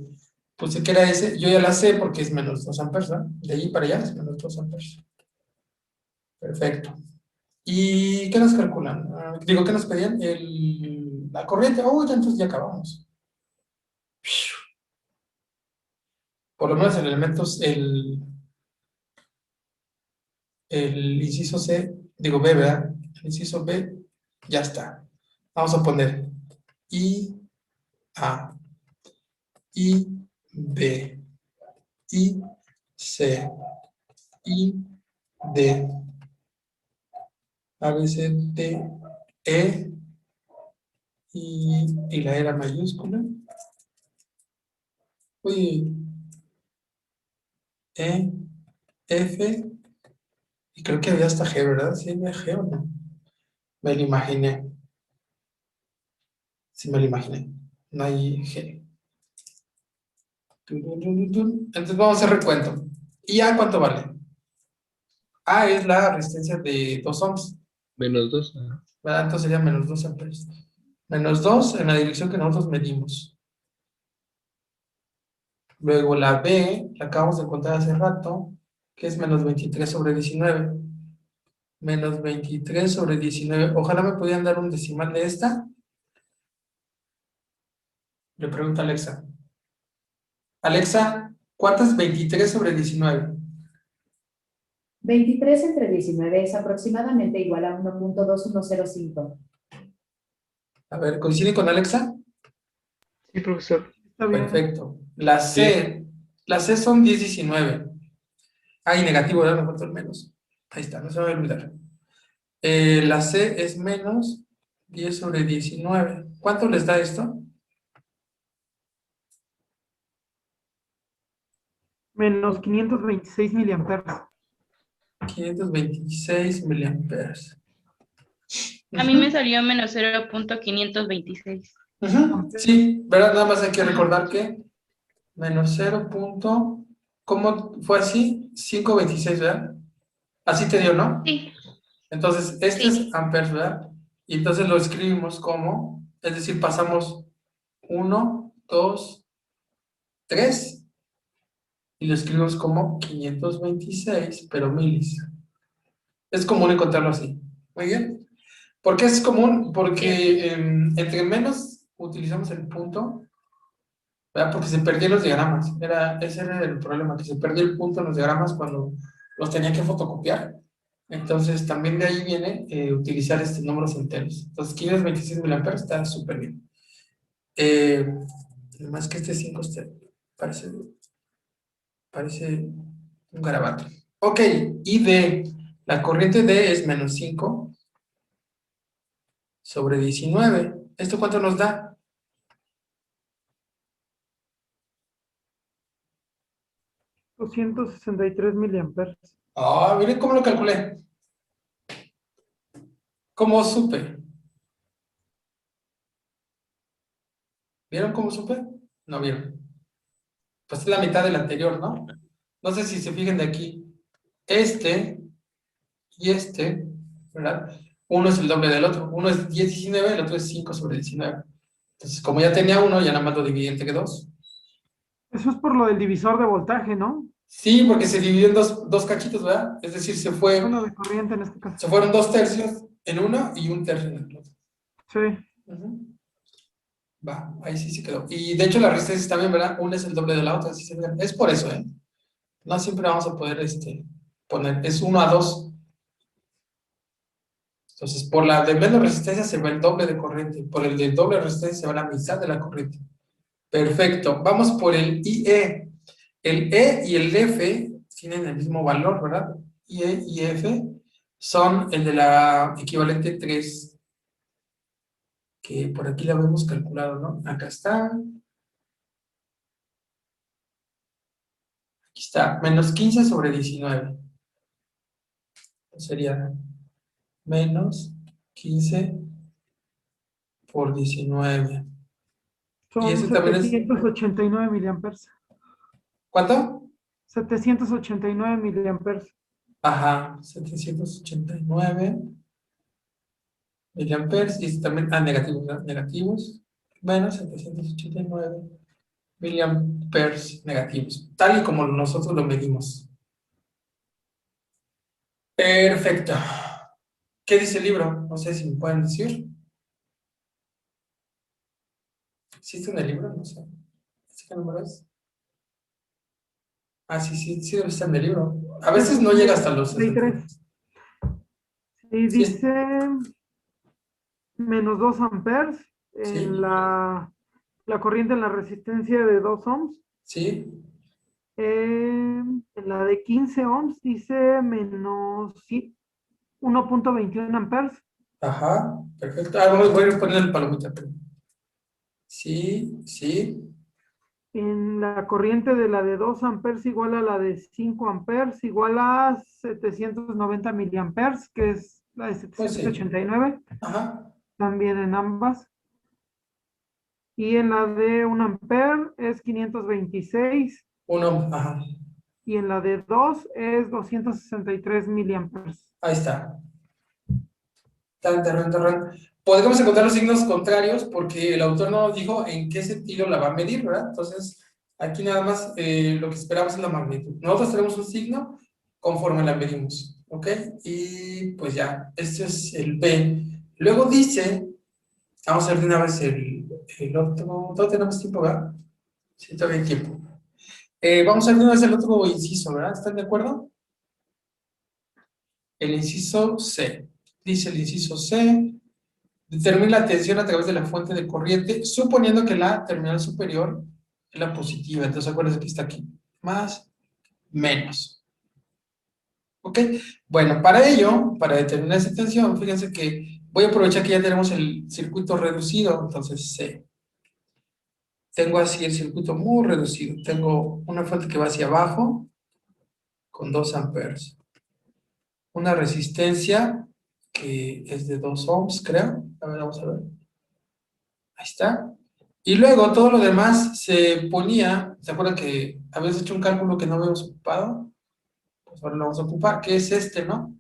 puse que era ese, yo ya la sé porque es menos 2 amperes, ¿no? De ahí para allá es menos 2 amperes. Perfecto. ¿Y qué nos calculan? Digo, ¿qué nos pedían? La corriente. Oh, ya entonces ya acabamos. Por lo menos el elemento, el inciso C, digo B, ¿verdad? El inciso B, ya está. Vamos a poner I, A, I, B, I, C, I, D, A, B, C, D, E, y la era mayúscula. Uy, E, F, y creo que había hasta G, ¿verdad? ¿Sí había G o no? Me lo imaginé. Si me lo imaginé. No hay G. Entonces vamos a hacer recuento. ¿Y A cuánto vale? A es la resistencia de 2 ohms, -2. ¿verdad? Entonces sería menos 2 amperes. Menos 2 en la dirección que nosotros medimos. Luego la B, la acabamos de encontrar hace rato, que es menos 23 sobre 19. Menos 23 sobre 19. Ojalá me pudieran dar un decimal de esta. Le pregunto a Alexa. Alexa, ¿cuánto es 23 sobre 19? 23 entre 19 es aproximadamente igual a 1.2105. A ver, ¿coincide con Alexa? Sí, profesor. Está bien. Perfecto. La C son 10, 19. Y negativo, ¿verdad? Me faltó el menos. Ahí está, no se me va a olvidar. La C es menos 10 sobre 19. ¿Cuánto les da esto? Menos 526 miliamperes. 526 miliamperes. A mí me salió menos 0.526. Ujú, sí, ¿verdad? Nada más hay que recordar que menos 0. ¿Cómo fue así? 526, ¿verdad? Así te dio, ¿no? Sí, Entonces, este Sí. es amperes, ¿verdad? Y entonces lo escribimos como, es decir, pasamos 1, 2, 3 y lo escribimos como 526, pero milis. Es común encontrarlo así. Muy bien. ¿Por qué es común? Porque entre menos utilizamos el punto, ¿verdad? Porque se perdían los diagramas. Ese era el problema, que se perdió el punto en los diagramas cuando los tenía que fotocopiar. Entonces, también de ahí viene utilizar números enteros. Entonces, 526 miliamperes está súper bien. Además que este 5 parece un garabato. Ok, y la corriente D es menos 5 sobre 19. ¿Esto cuánto nos da? 263 miliamperes. Ah, miren cómo lo calculé. ¿Cómo supe? ¿Vieron cómo supe? No vieron. Pues es la mitad del anterior, ¿no? No sé si se fijan de aquí. Este y este, ¿verdad? Uno es el doble del otro. Uno es 10, 19, el otro es 5 sobre 19. Entonces, como ya tenía uno, ya nada más lo dividí entre 2. Eso es por lo del divisor de voltaje, ¿no? Sí, porque se dividió en dos cachitos, ¿verdad? Es decir, Bueno, de corriente en este caso. se fueron 2 tercios en uno y 1 tercio en el otro. Sí. Ujú. Va, ahí sí se quedó. Y de hecho la resistencia también, ¿verdad? Una es el doble de la otra. ¿Sí se fijan? Es por eso, ¿eh? No siempre vamos a poder poner. Es 1 a 2. Entonces, por la de menos resistencia se va el doble de corriente. Por el de doble resistencia se va la mitad de la corriente. Perfecto. Vamos por el IE. El E y el F tienen el mismo valor, ¿verdad? IE y F son el de la equivalente 3, que por aquí la hemos calculado, ¿no? Acá está. Aquí está. Menos 15 sobre 19. Sería menos 15 por 19. Y Son ese también es... 789 miliamperes. ¿Cuánto? 789 miliamperes. Ajá, 789 miliamperes. Y este también, negativos, ¿verdad? Negativos. Menos 789 miliamperes negativos. Tal y como nosotros lo medimos. Perfecto. ¿Qué dice el libro? No sé si me pueden decir. ¿Existe en el libro? No sé. ¿Qué número es? Ah, sí debe estar en el libro. A veces no llega hasta los 63. Sí, Sí, dice menos 2 amperes sí, en la corriente en la resistencia de 2 ohms. sí. En la de 15 ohms dice menos 1.21 amperes. Ajá, perfecto. Ah, voy a poner el palomita. Pero... Sí. En la corriente de la de 2 amperes igual a la de 5 amperes igual a 790 miliamperes, que es la de Pues sí. 789. Ajá. También en ambas. Y en la de 1 amper es 526. 1, ajá, Y en la de 2 es 263 miliamperes. ahí está. Tan, tarán, tarán. Podemos encontrar los signos contrarios porque el autor no nos dijo en qué sentido la va a medir, ¿verdad? Entonces, aquí nada más lo que esperamos es la magnitud. Nosotros tenemos un signo conforme la medimos, ¿ok? Y pues ya, este es el B. Luego dice, vamos a ver de una vez el otro, todavía tenemos tiempo, ¿verdad? Sí, todavía hay tiempo. Vamos a ver de una vez el otro inciso, ¿verdad? ¿Están de acuerdo? El inciso C. Dice el inciso C. Determina la tensión a través de la fuente de corriente, suponiendo que la terminal superior es la positiva. Entonces, acuérdense que está aquí. Más, menos. ¿Ok? Bueno, para ello, para determinar esa tensión, fíjense que voy a aprovechar que ya tenemos el circuito reducido. Entonces, C. Tengo así el circuito muy reducido. Tengo una fuente que va hacia abajo con 2 amperes. Una resistencia que es de 2 ohms, creo. A ver, vamos a ver. Ahí está. Y luego todo lo demás se ponía, ¿se acuerdan que habíamos hecho un cálculo que no habíamos ocupado? Pues ahora lo vamos a ocupar, que es este, ¿no?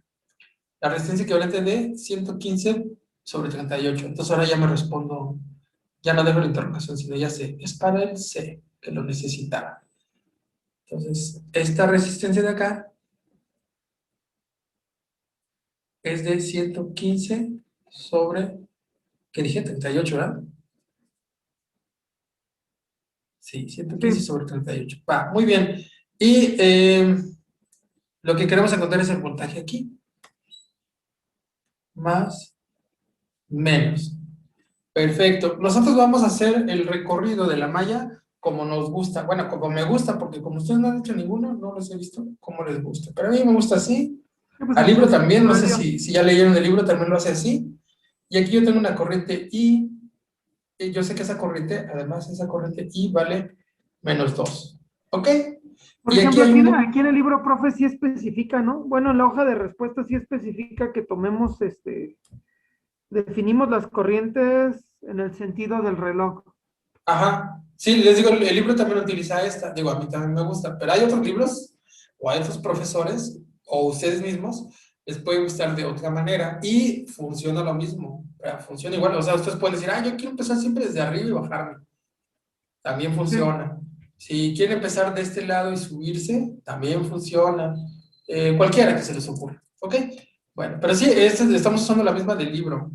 La resistencia equivalente de 115 sobre 38. Entonces ahora ya me respondo, ya no dejo la interrogación, sino ya sé, es para el C, que lo necesitaba. Entonces, esta resistencia de acá es de 115 sobre, ¿qué dije? 38, ¿verdad? Sí, 115 Sí. sobre 38. Va, muy bien. Y lo que queremos encontrar es el voltaje aquí. Más, menos. Perfecto. Nosotros vamos a hacer el recorrido de la malla como nos gusta. Bueno, como me gusta, porque como ustedes no han hecho ninguno, no los he visto cómo les gusta. Pero a mí me gusta así. Sí, pues Al libro entonces, también, no sé Aurelio, si ya leyeron el libro, también lo hace así. Y aquí yo tengo una corriente I. Y yo sé que esa corriente, además, esa corriente I vale menos 2. ¿Ok? por Y aquí ejemplo, hay un... aquí en el libro, profe, sí especifica, ¿no? Bueno, en la hoja de respuesta sí especifica que tomemos, definimos las corrientes en el sentido del reloj. Ajá. Sí, les digo, el libro también utiliza esta. Digo, a mí también me gusta. Pero hay otros libros, o hay otros profesores, o ustedes mismos, les puede gustar de otra manera. Y funciona lo mismo. Funciona igual. O sea, ustedes pueden decir, yo quiero empezar siempre desde arriba y bajarme. También Sí. funciona. Si quieren empezar de este lado y subirse, también funciona. Cualquiera que se les ocurra. ¿Ok? Bueno, pero sí, estamos usando la misma del libro.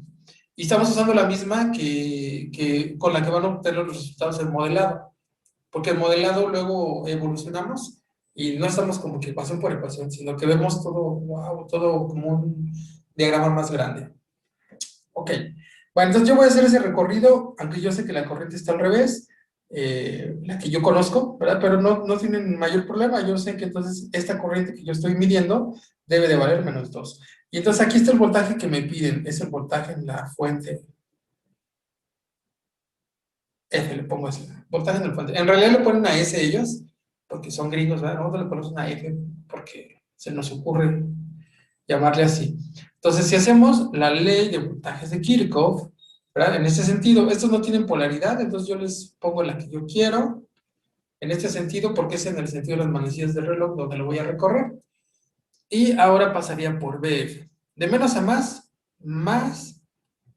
Y estamos usando la misma con la que van a obtener los resultados del modelado. Porque el modelado luego evolucionamos y no estamos como que ecuación por ecuación, sino que vemos todo, wow, todo como un diagrama más grande. Ok. Bueno, entonces yo voy a hacer ese recorrido, aunque yo sé que la corriente está al revés, la que yo conozco, ¿verdad? Pero no tienen mayor problema. Yo sé que entonces esta corriente que yo estoy midiendo debe de valer menos 2. Y entonces aquí está el voltaje que me piden, es el voltaje en la fuente F, le pongo así, voltaje en la fuente. En realidad le ponen una S ellos, porque son gringos, ¿verdad? Nosotros le ponemos una F, porque se nos ocurre llamarle así. Entonces, si hacemos la ley de voltajes de Kirchhoff, ¿verdad? En este sentido, estos no tienen polaridad, entonces yo les pongo la que yo quiero, en este sentido, porque es en el sentido de las manecillas del reloj donde lo voy a recorrer. Y ahora pasaría por BF. De menos a más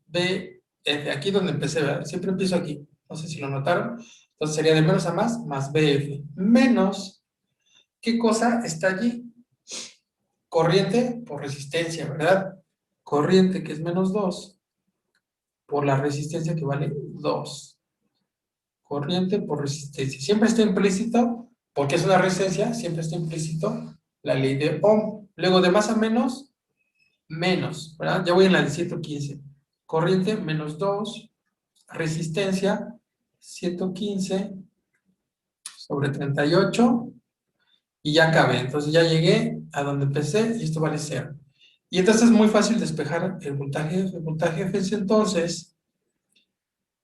BF. Aquí donde empecé, ¿verdad? Siempre empiezo aquí. No sé si lo notaron. Entonces sería de menos a más BF. Menos, ¿qué cosa está allí? Corriente por resistencia, ¿verdad? Corriente que es menos 2 por la resistencia que vale 2. Corriente por resistencia. Siempre está implícito, porque es una resistencia, siempre está implícito la ley de Ohm. Luego de más a menos, menos, ¿verdad? Ya voy en la de 115. Corriente menos 2, resistencia 115 sobre 38 y ya acabé. Entonces ya llegué a donde empecé y esto vale 0. Y entonces es muy fácil despejar el voltaje F. El voltaje F es entonces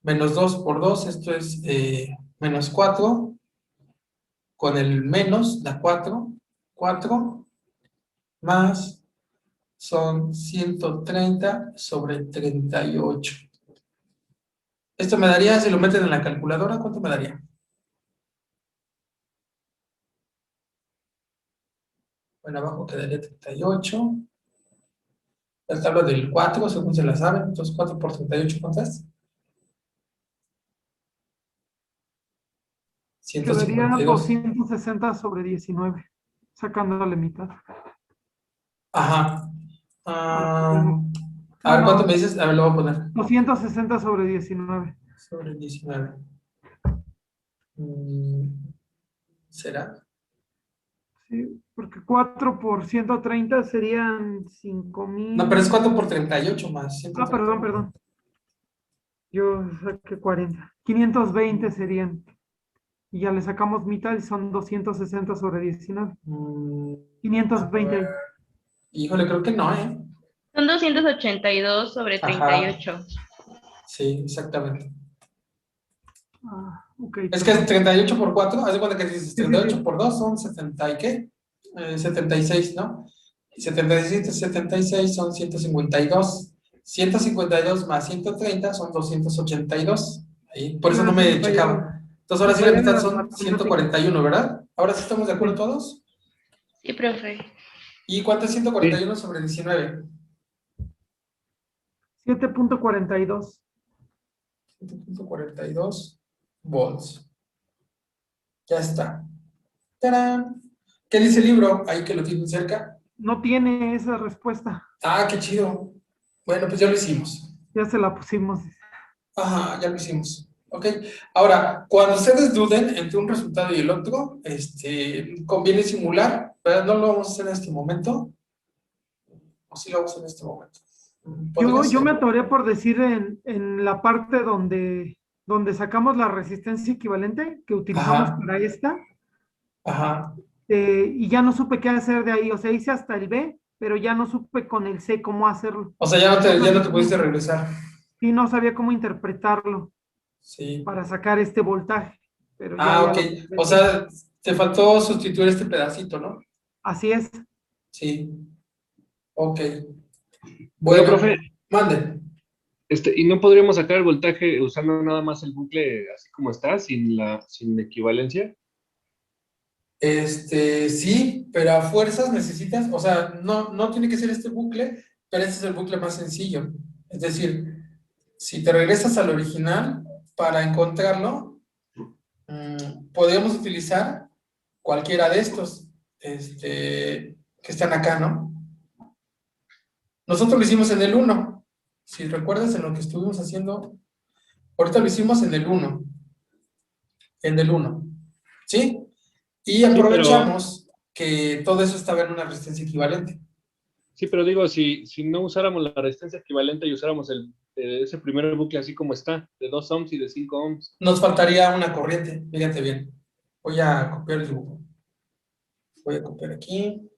menos 2 por 2, esto es menos 4, con el menos da 4, 4 más son 130 sobre 38. Esto me daría, si lo meten en la calculadora, ¿cuánto me daría? Bueno, abajo quedaría 38. La tabla del 4, según se la saben. Entonces, 4 por 38, ¿cuánto es? Quedaría 152. 260 sobre 19, sacándole mitad. Ajá. A ver, ¿cuánto No, me dices? A ver, lo voy a poner. 260 sobre 19. Sobre 19. ¿Será? Sí, porque 4 por 130 serían 5,000. No, pero es 4 por 38 más Ah, perdón, 139. perdón. Yo saqué 40. 520 serían. Y ya le sacamos mitad y son 260 sobre 19. A 520. ver. Híjole, creo que no, ¿eh? Son 282 sobre Ajá. 38. Sí, exactamente. Ah, ok. Es que 38 por 4, haz de cuenta que dices Sí, sí, 38 sí. por 2 son 70 y qué? 76, ¿no? Y 76 son 152. 152 más 130 son 282. Ahí, por eso no Ah, sí, me checaba. Entonces ahora me sí la fallaron mitad las son matemáticas. 141, ¿verdad? Ahora sí estamos de acuerdo Sí. todos. Sí, profe. ¿Y cuánto es Sí. 141 sobre 19? 7.42. 7.42 volts. Ya está. ¡Tarán! ¿Qué dice el libro? Ahí que lo tienen cerca. No tiene esa respuesta. Ah, qué chido. Bueno, pues ya lo hicimos. Ya se la pusimos. Ajá, ya lo hicimos. Ok. Ahora, cuando ustedes duden entre un resultado y el otro, conviene simular, pero no lo vamos a hacer en este momento. O sí lo vamos a hacer en este momento. Podría Yo ser. me atoré por decir en la parte donde sacamos la resistencia equivalente que utilizamos Ajá, para esta, ajá. y ya no supe qué hacer de ahí. O sea, hice hasta el B, pero ya no supe con el C cómo hacerlo. O sea, No ya sabía no te pudiste regresar. y no sabía cómo interpretarlo Sí. para sacar este voltaje, pero Ah, ya ok. lo O comprendí. sea, te faltó sustituir este pedacito, ¿no? Así es. Sí. Ok. Oiga, Bueno, profe, mande. ¿y no podríamos sacar el voltaje usando nada más el bucle así como está, sin equivalencia? Sí, pero a fuerzas necesitas, o sea, no tiene que ser este bucle, pero este es el bucle más sencillo. Es decir, si te regresas al original para encontrarlo, podríamos utilizar cualquiera de estos, que están acá, ¿no? Nosotros lo hicimos en el 1. Si recuerdas en lo que estuvimos haciendo, ahorita lo hicimos en el 1. En el 1. ¿Sí? Y Sí, pero, aprovechamos que todo eso estaba en una resistencia equivalente. sí, pero digo, si no usáramos la resistencia equivalente y usáramos ese primer bucle así como está, de 2 ohms y de 5 ohms. Nos faltaría una corriente, fíjate bien. Voy a copiar el dibujo. Voy a copiar aquí.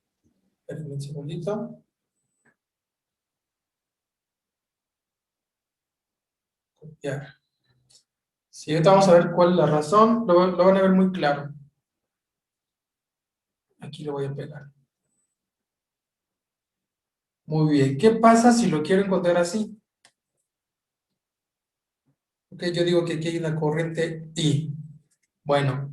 Espérenme un segundito. Copiar. Sí, ahorita vamos a ver cuál es la razón. Lo van a ver muy claro. Aquí lo voy a pegar. Muy bien. ¿Qué pasa si lo quiero encontrar así? Ok, yo digo que aquí hay una corriente I. Bueno,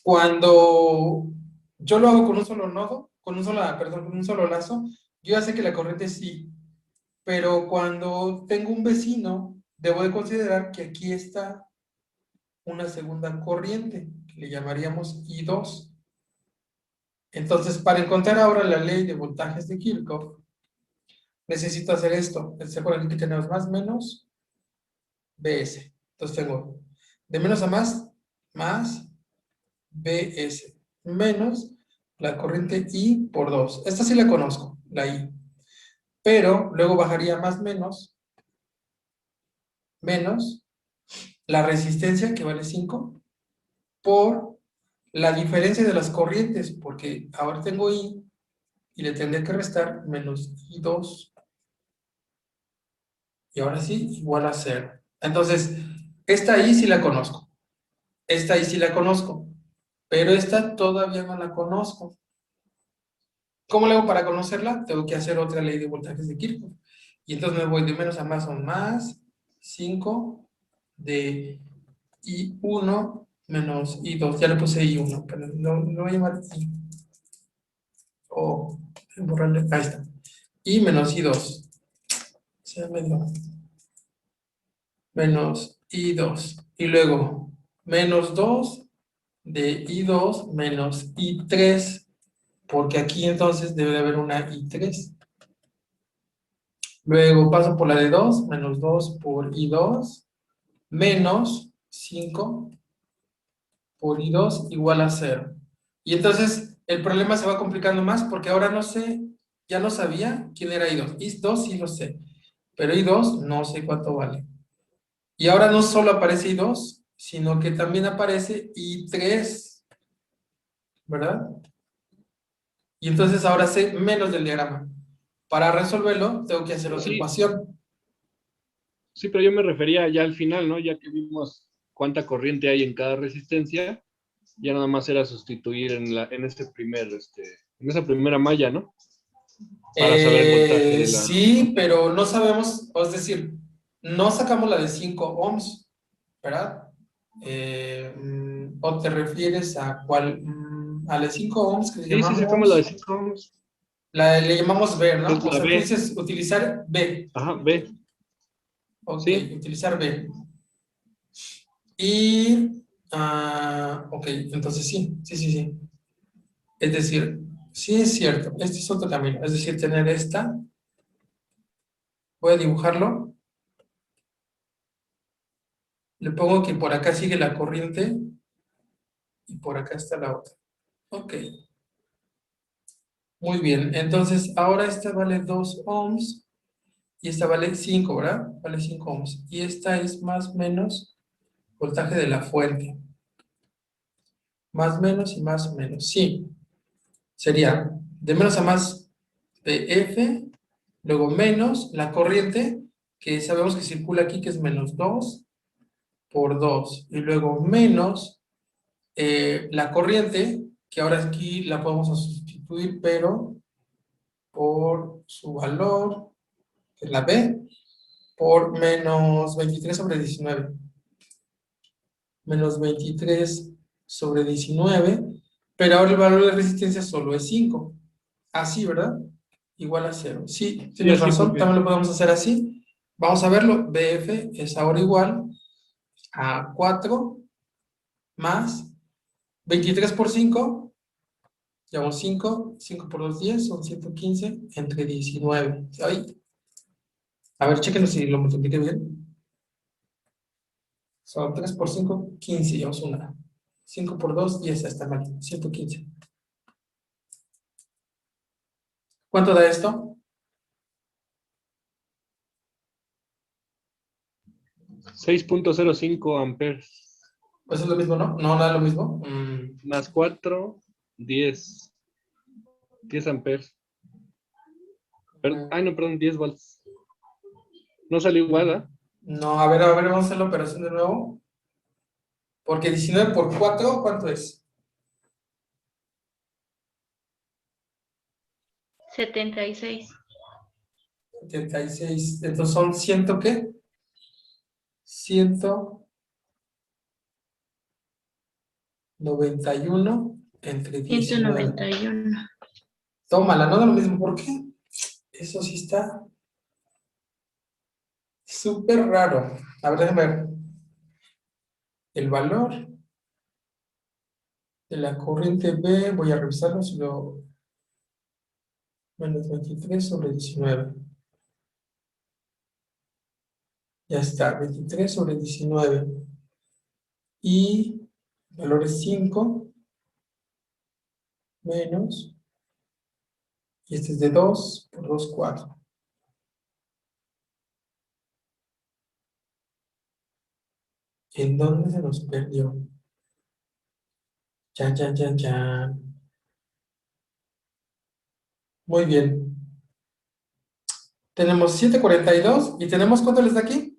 cuando yo lo hago con un solo nodo, perdón, con un solo lazo, yo ya sé que la corriente es I. Pero cuando tengo un vecino, debo de considerar que aquí está una segunda corriente, que le llamaríamos I2. Entonces, para encontrar ahora la ley de voltajes de Kirchhoff, necesito hacer esto. ¿Se acuerdan que tenemos más menos BS? Entonces tengo de menos a más BS, menos la corriente I por 2. Esta sí la conozco, la I. Pero luego bajaría más menos la resistencia, que vale 5, por la diferencia de las corrientes, porque ahora tengo I y le tendré que restar menos I2. Y ahora sí, igual a 0. Entonces, esta I sí la conozco. Esta I sí la conozco. Pero esta todavía no la conozco. ¿Cómo le hago para conocerla? Tengo que hacer otra ley de voltajes de Kirchhoff. Y entonces me voy de menos a más, son más 5 de I1 menos I2. Ya le puse I1, pero no voy a llamar I. O borrarle, ahí está. I menos I2. Se me dio. Menos I2. Y luego, menos 2 de I2 menos I3. Porque aquí entonces debe de haber una I3. Luego paso por la de 2, menos 2 por I2, menos 5 por I2 igual a 0. Y entonces el problema se va complicando más porque ahora no sé, ya no sabía quién era I2. I2 sí lo sé, pero I2 no sé cuánto vale. Y ahora no solo aparece I2, sino que también aparece I3, ¿verdad? Y entonces ahora sé menos del diagrama. Para resolverlo, tengo que hacer otra Sí. ecuación. Sí, pero yo me refería ya al final, ¿no? Ya que vimos cuánta corriente hay en cada resistencia, ya nada más era sustituir en ese en esa primera malla, ¿no? Para saber el voltaje de la... Sí, pero no sabemos, es decir, no sacamos la de 5 ohms, ¿verdad? ¿O te refieres a cuál? A la de 5 ohms que le Sí, llamamos, sacamos la de 5 ohms, le llamamos B, ¿no? es O la sea, tú B. dices utilizar B. Ajá, B. Ok, Sí. utilizar B. Y, ok, entonces sí. Es decir, sí es cierto, este es otro camino. Es decir, tener esta. Voy a dibujarlo. Le pongo que por acá sigue la corriente y por acá está la otra. Ok. Muy bien. Entonces, ahora esta vale 2 ohms y esta vale 5, ¿verdad? Vale 5 ohms. Y esta es más menos voltaje de la fuente. Más menos y más menos. Sí. Sería de menos a más de F, luego menos la corriente, que sabemos que circula aquí, que es menos 2 por 2. Y luego menos la corriente, que ahora aquí la podemos sustituir, pero por su valor, que es la B, por menos 23 sobre 19. Menos 23 sobre 19, pero ahora el valor de resistencia solo es 5. Así, ¿verdad? Igual a 0. Sí, Sí, tienes así, razón, porque también lo podemos hacer así. Vamos a verlo. BF es ahora igual a 4 más 23 por 5. Llevamos 5, 5 por 2, 10, son 115 entre 19. Ay. A ver, chequenlo si lo multipliqué bien. Son 3 por 5, 15, llevamos una. 5 por 2, 10, está mal, 115. ¿Cuánto da esto? 6.05 amperes. Pues es lo mismo, ¿no? No da lo mismo. Más 4, 10. 10 amperes. No, perdón, 10 volts. No salió igual, ¿ah? No, a ver, vamos a hacer la operación de nuevo. Porque 19 por 4, ¿cuánto es? 76. 76. Entonces son 100, ¿qué? 191 entre 19. 191. Tómala, no da lo mismo. ¿Por qué? Eso sí está súper raro. A ver, déjame ver. El valor de la corriente B, voy a revisarlo, si lo... Menos 23 sobre 19. Ya está, 23 sobre 19. Y el valor es 5 menos, y este es de 2 por 2, 4. ¿En dónde se nos perdió? Chan, chan, chan, chan. Muy bien. Tenemos 742 y tenemos, ¿cuánto les da aquí?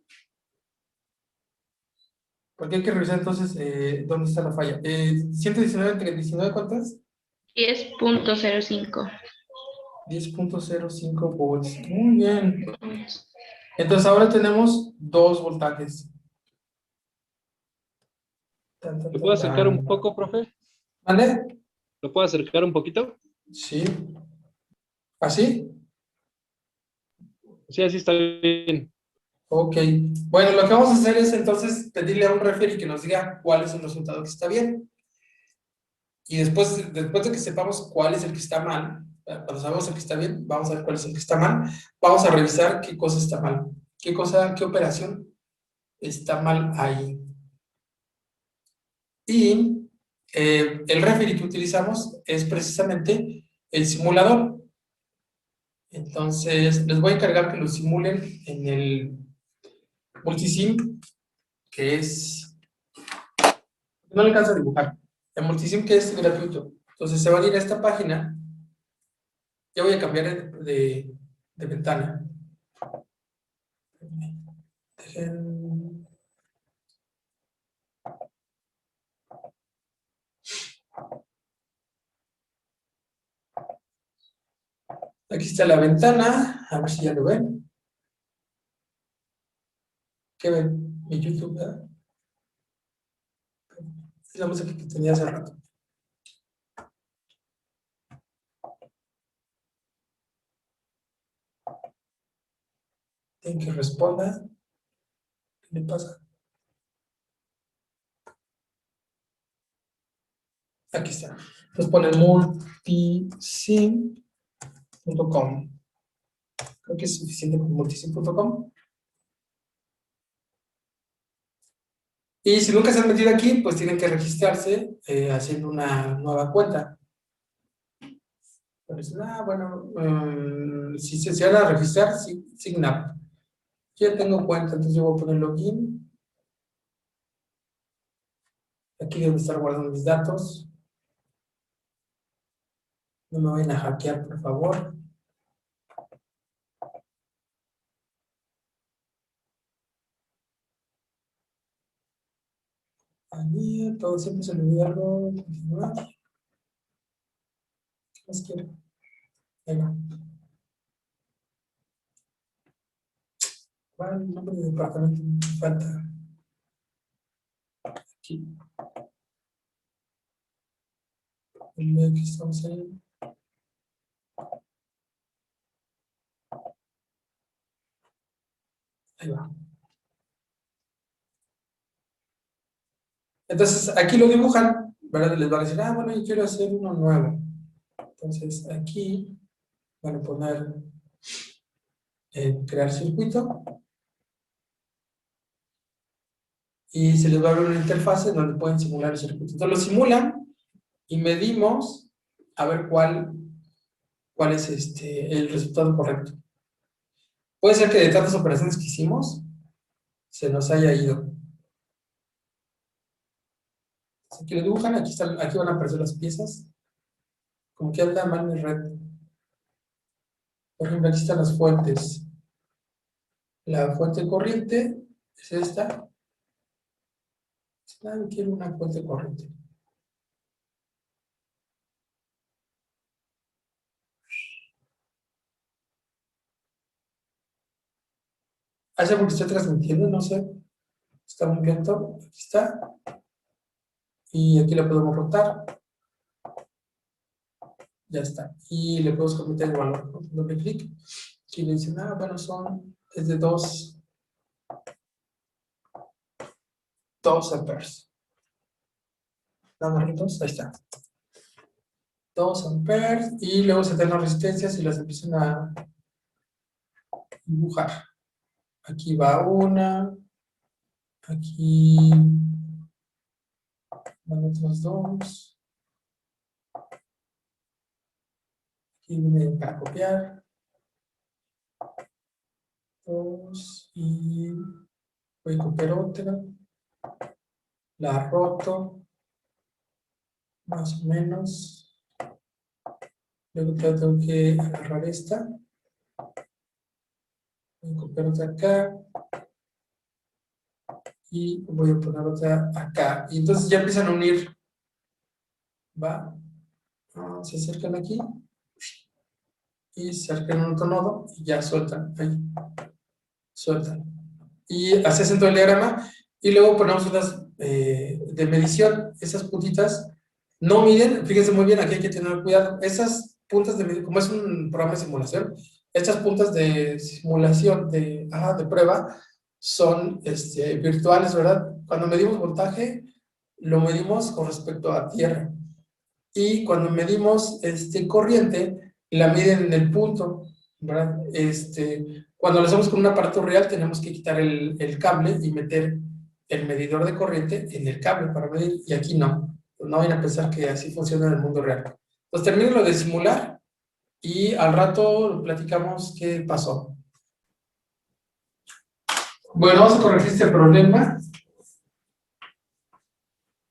Porque hay que revisar entonces dónde está la falla. 119 entre 19, ¿cuánto es? 10.05. 10.05 volts. Muy bien. Entonces ahora tenemos dos voltajes. ¿Lo puedo acercar un poco, profe? ¿Vale? ¿Lo puedo acercar un poquito? Sí. ¿Así? Sí, así está bien. Ok. Bueno, lo que vamos a hacer es entonces pedirle a un referee que nos diga cuál es el resultado que está bien. Y después de que sepamos cuál es el que está mal, cuando sabemos el que está bien, vamos a ver cuál es el que está mal. Vamos a revisar qué cosa está mal. Qué operación está mal ahí. Y el referee que utilizamos es precisamente el simulador. Entonces, les voy a encargar que lo simulen en el Multisim, que es... No le alcanza a dibujar. El Multisim que es gratuito. Entonces, se van a ir a esta página. Ya voy a cambiar de ventana. Dejen... Aquí está la ventana. A ver si ya lo ven. ¿Qué ven? Mi YouTube, ¿verdad? Es la música que tenía hace rato. Tienen que responda. ¿Qué le pasa? Aquí está. Entonces ponen multisim.com. Creo que es suficiente con multisim.com. Y si nunca se han metido aquí, pues tienen que registrarse haciendo una nueva cuenta. Pues, bueno, si se van a registrar, sign up. Yo ya tengo cuenta, entonces yo voy a poner login. Aquí debo estar guardando mis datos. No me vayan a hackear, por favor. Ahí, todo siempre se me olvida algo. Continuar. ¿Qué más quiero? Ahí va. ¿Cuál nombre de departamento me falta? Aquí. Aquí estamos ahí. Ahí va. Entonces, aquí lo dibujan, ¿verdad? Les van a decir, bueno, yo quiero hacer uno nuevo. Entonces, aquí van a poner crear circuito. Y se les va a abrir una interfase donde pueden simular el circuito. Entonces, lo simulan y medimos a ver cuál es el resultado correcto. Puede ser que de tantas operaciones que hicimos, se nos haya ido. Así que lo dibujan, aquí van a aparecer las piezas. Como que anda mal mi red. Por ejemplo, aquí están las fuentes. La fuente corriente es esta. Quiero una fuente corriente. Hace porque estoy transmitiendo, no sé. Está muy lento. Aquí está. Y aquí lo podemos rotar. Ya está. Y le podemos computar el valor. Doble clic. Y le dicen, bueno, es de 2 amperes. Ahí está. 2 amperes. Y luego se dan las resistencias y las empiezan a dibujar. Aquí va una. Aquí van otros 2. Aquí viene para copiar. 2. Y voy a copiar otra. La roto. Más o menos. Luego tengo que agarrar esta. Voy a copiar otra acá. Y voy a poner otra acá. Y entonces ya empiezan a unir. ¿Va? Se acercan aquí. Y se acercan a otro nodo. Y ya sueltan. Ahí. Sueltan. Y así hacen todo el diagrama. Y luego ponemos unas de medición. Esas puntitas no miden, fíjense muy bien, aquí hay que tener cuidado. Esas puntas de medición, como es un programa de simulación, estas puntas de simulación de prueba son virtuales, ¿verdad? Cuando medimos voltaje, lo medimos con respecto a tierra. Y cuando medimos corriente, la miden en el punto, ¿verdad? Cuando lo hacemos con un aparato real, tenemos que quitar el cable y meter el medidor de corriente en el cable para medir, y aquí no. No vayan a pensar que así funciona en el mundo real. Entonces termino lo de simular y al rato platicamos qué pasó. Bueno, vamos a corregir este problema.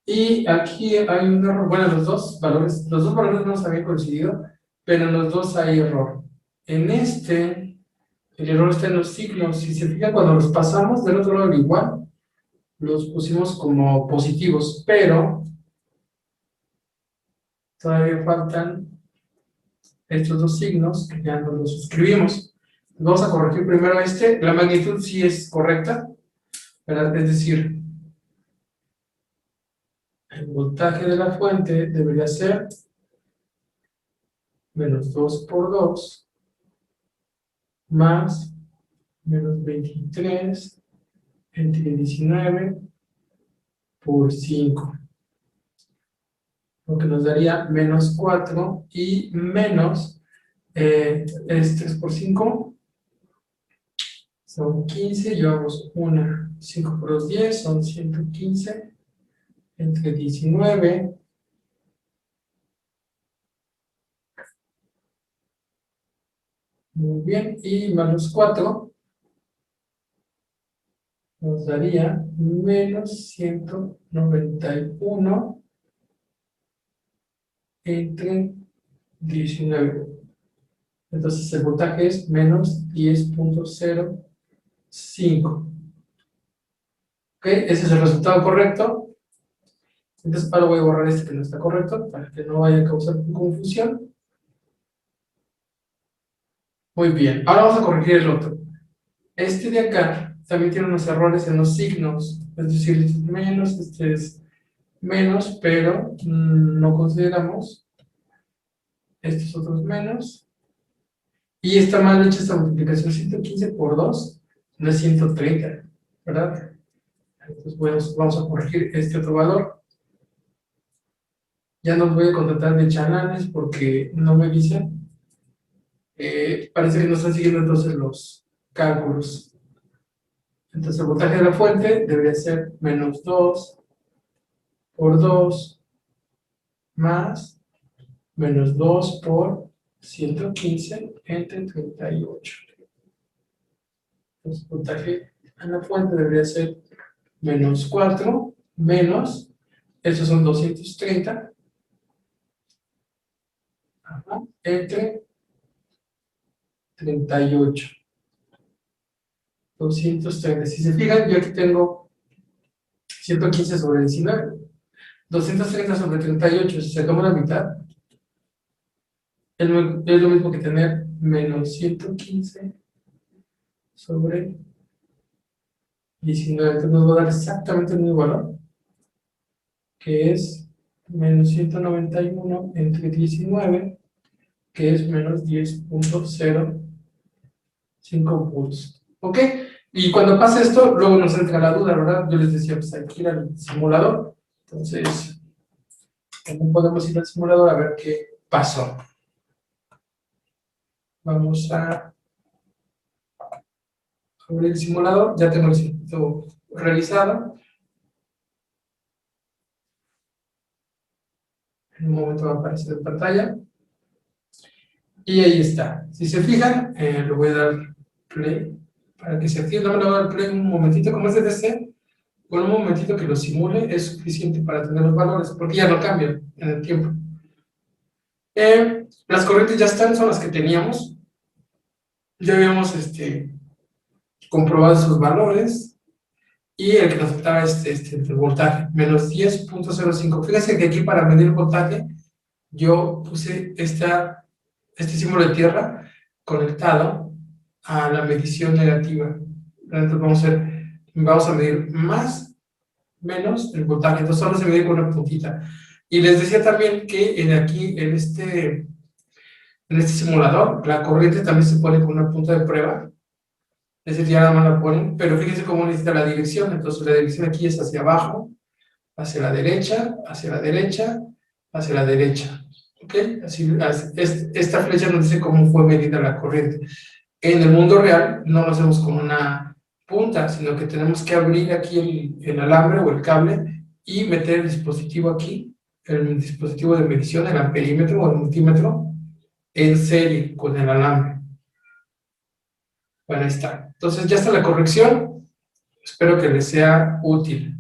Y aquí hay un error. Bueno, los dos valores no se habían coincidido, pero en los dos hay error. En el error está en los signos. Si se fijan, cuando los pasamos del otro lado del igual, los pusimos como positivos, pero todavía faltan estos dos signos que ya no los escribimos. Vamos a corregir primero la magnitud sí es correcta, ¿verdad? Es decir, el voltaje de la fuente debería ser menos 2 por 2 más menos 23 entre 19 por 5. Lo que nos daría menos 4 y menos es 3 por 5. Son 15, llevamos 1. 5 por 2, 10, son 115 entre 19. Muy bien, y menos 4 nos daría menos 191 entre 19. Entonces el voltaje es menos 10.05. ¿Ok? Ese es el resultado correcto. Entonces ahora voy a borrar que no está correcto para que no vaya a causar confusión. Muy bien, ahora vamos a corregir el otro. De acá también tiene unos errores en los signos, es decir, este es menos, este es menos, pero no consideramos estos otros menos. Y está mal hecha esta multiplicación, 115 por 2 no es 130, ¿verdad? Entonces vamos a corregir este otro valor. Ya no voy a contratar de chalanes porque no me dicen. Parece que no están siguiendo entonces los cálculos. Entonces el voltaje de la fuente debería ser menos 2 por 2 más menos 2 por 115 entre 38. Entonces el voltaje en la fuente debería ser menos 4 menos, estos son 230, entre 38. 230. Si se fijan, yo aquí tengo 115 sobre 19. 230 sobre 38, si sacamos la mitad, es lo mismo que tener menos 115 sobre 19. Entonces nos va a dar exactamente el mismo valor, que es menos 191 entre 19, que es menos 10.05 volts. ¿Ok? Y cuando pasa esto, luego nos entra la duda, ¿verdad? Yo les decía, pues hay que ir al simulador. Entonces, ¿cómo podemos ir al simulador a ver qué pasó? Vamos a abrir el simulador. Ya tengo el circuito realizado. En un momento va a aparecer en pantalla. Y ahí está. Si se fijan, le voy a dar play para que se active. No me lo voy a dar play un momentito, como es de DC. Con un momentito que lo simule es suficiente para tener los valores, porque ya no cambian en el tiempo. Las corrientes ya están, son las que teníamos. Ya habíamos comprobado esos valores. Y el que nos faltaba es el voltaje, menos 10.05. Fíjense que aquí para medir el voltaje, yo puse este símbolo de tierra conectado a la medición negativa. Entonces vamos a medir más menos el voltaje, entonces solo se mide con una puntita. Y les decía también que aquí, en este simulador, la corriente también se pone con una punta de prueba, es decir, ya nada más la ponen, pero fíjense cómo necesita la dirección, entonces la dirección aquí es hacia abajo, hacia la derecha, hacia la derecha, hacia la derecha, ¿ok? Esta flecha nos dice cómo fue medida la corriente. En el mundo real no lo hacemos con una punta, sino que tenemos que abrir aquí el alambre o el cable y meter el dispositivo aquí, el dispositivo de medición, el amperímetro o el multímetro, en serie con el alambre. Bueno, ahí está. Entonces ya está la corrección. Espero que les sea útil.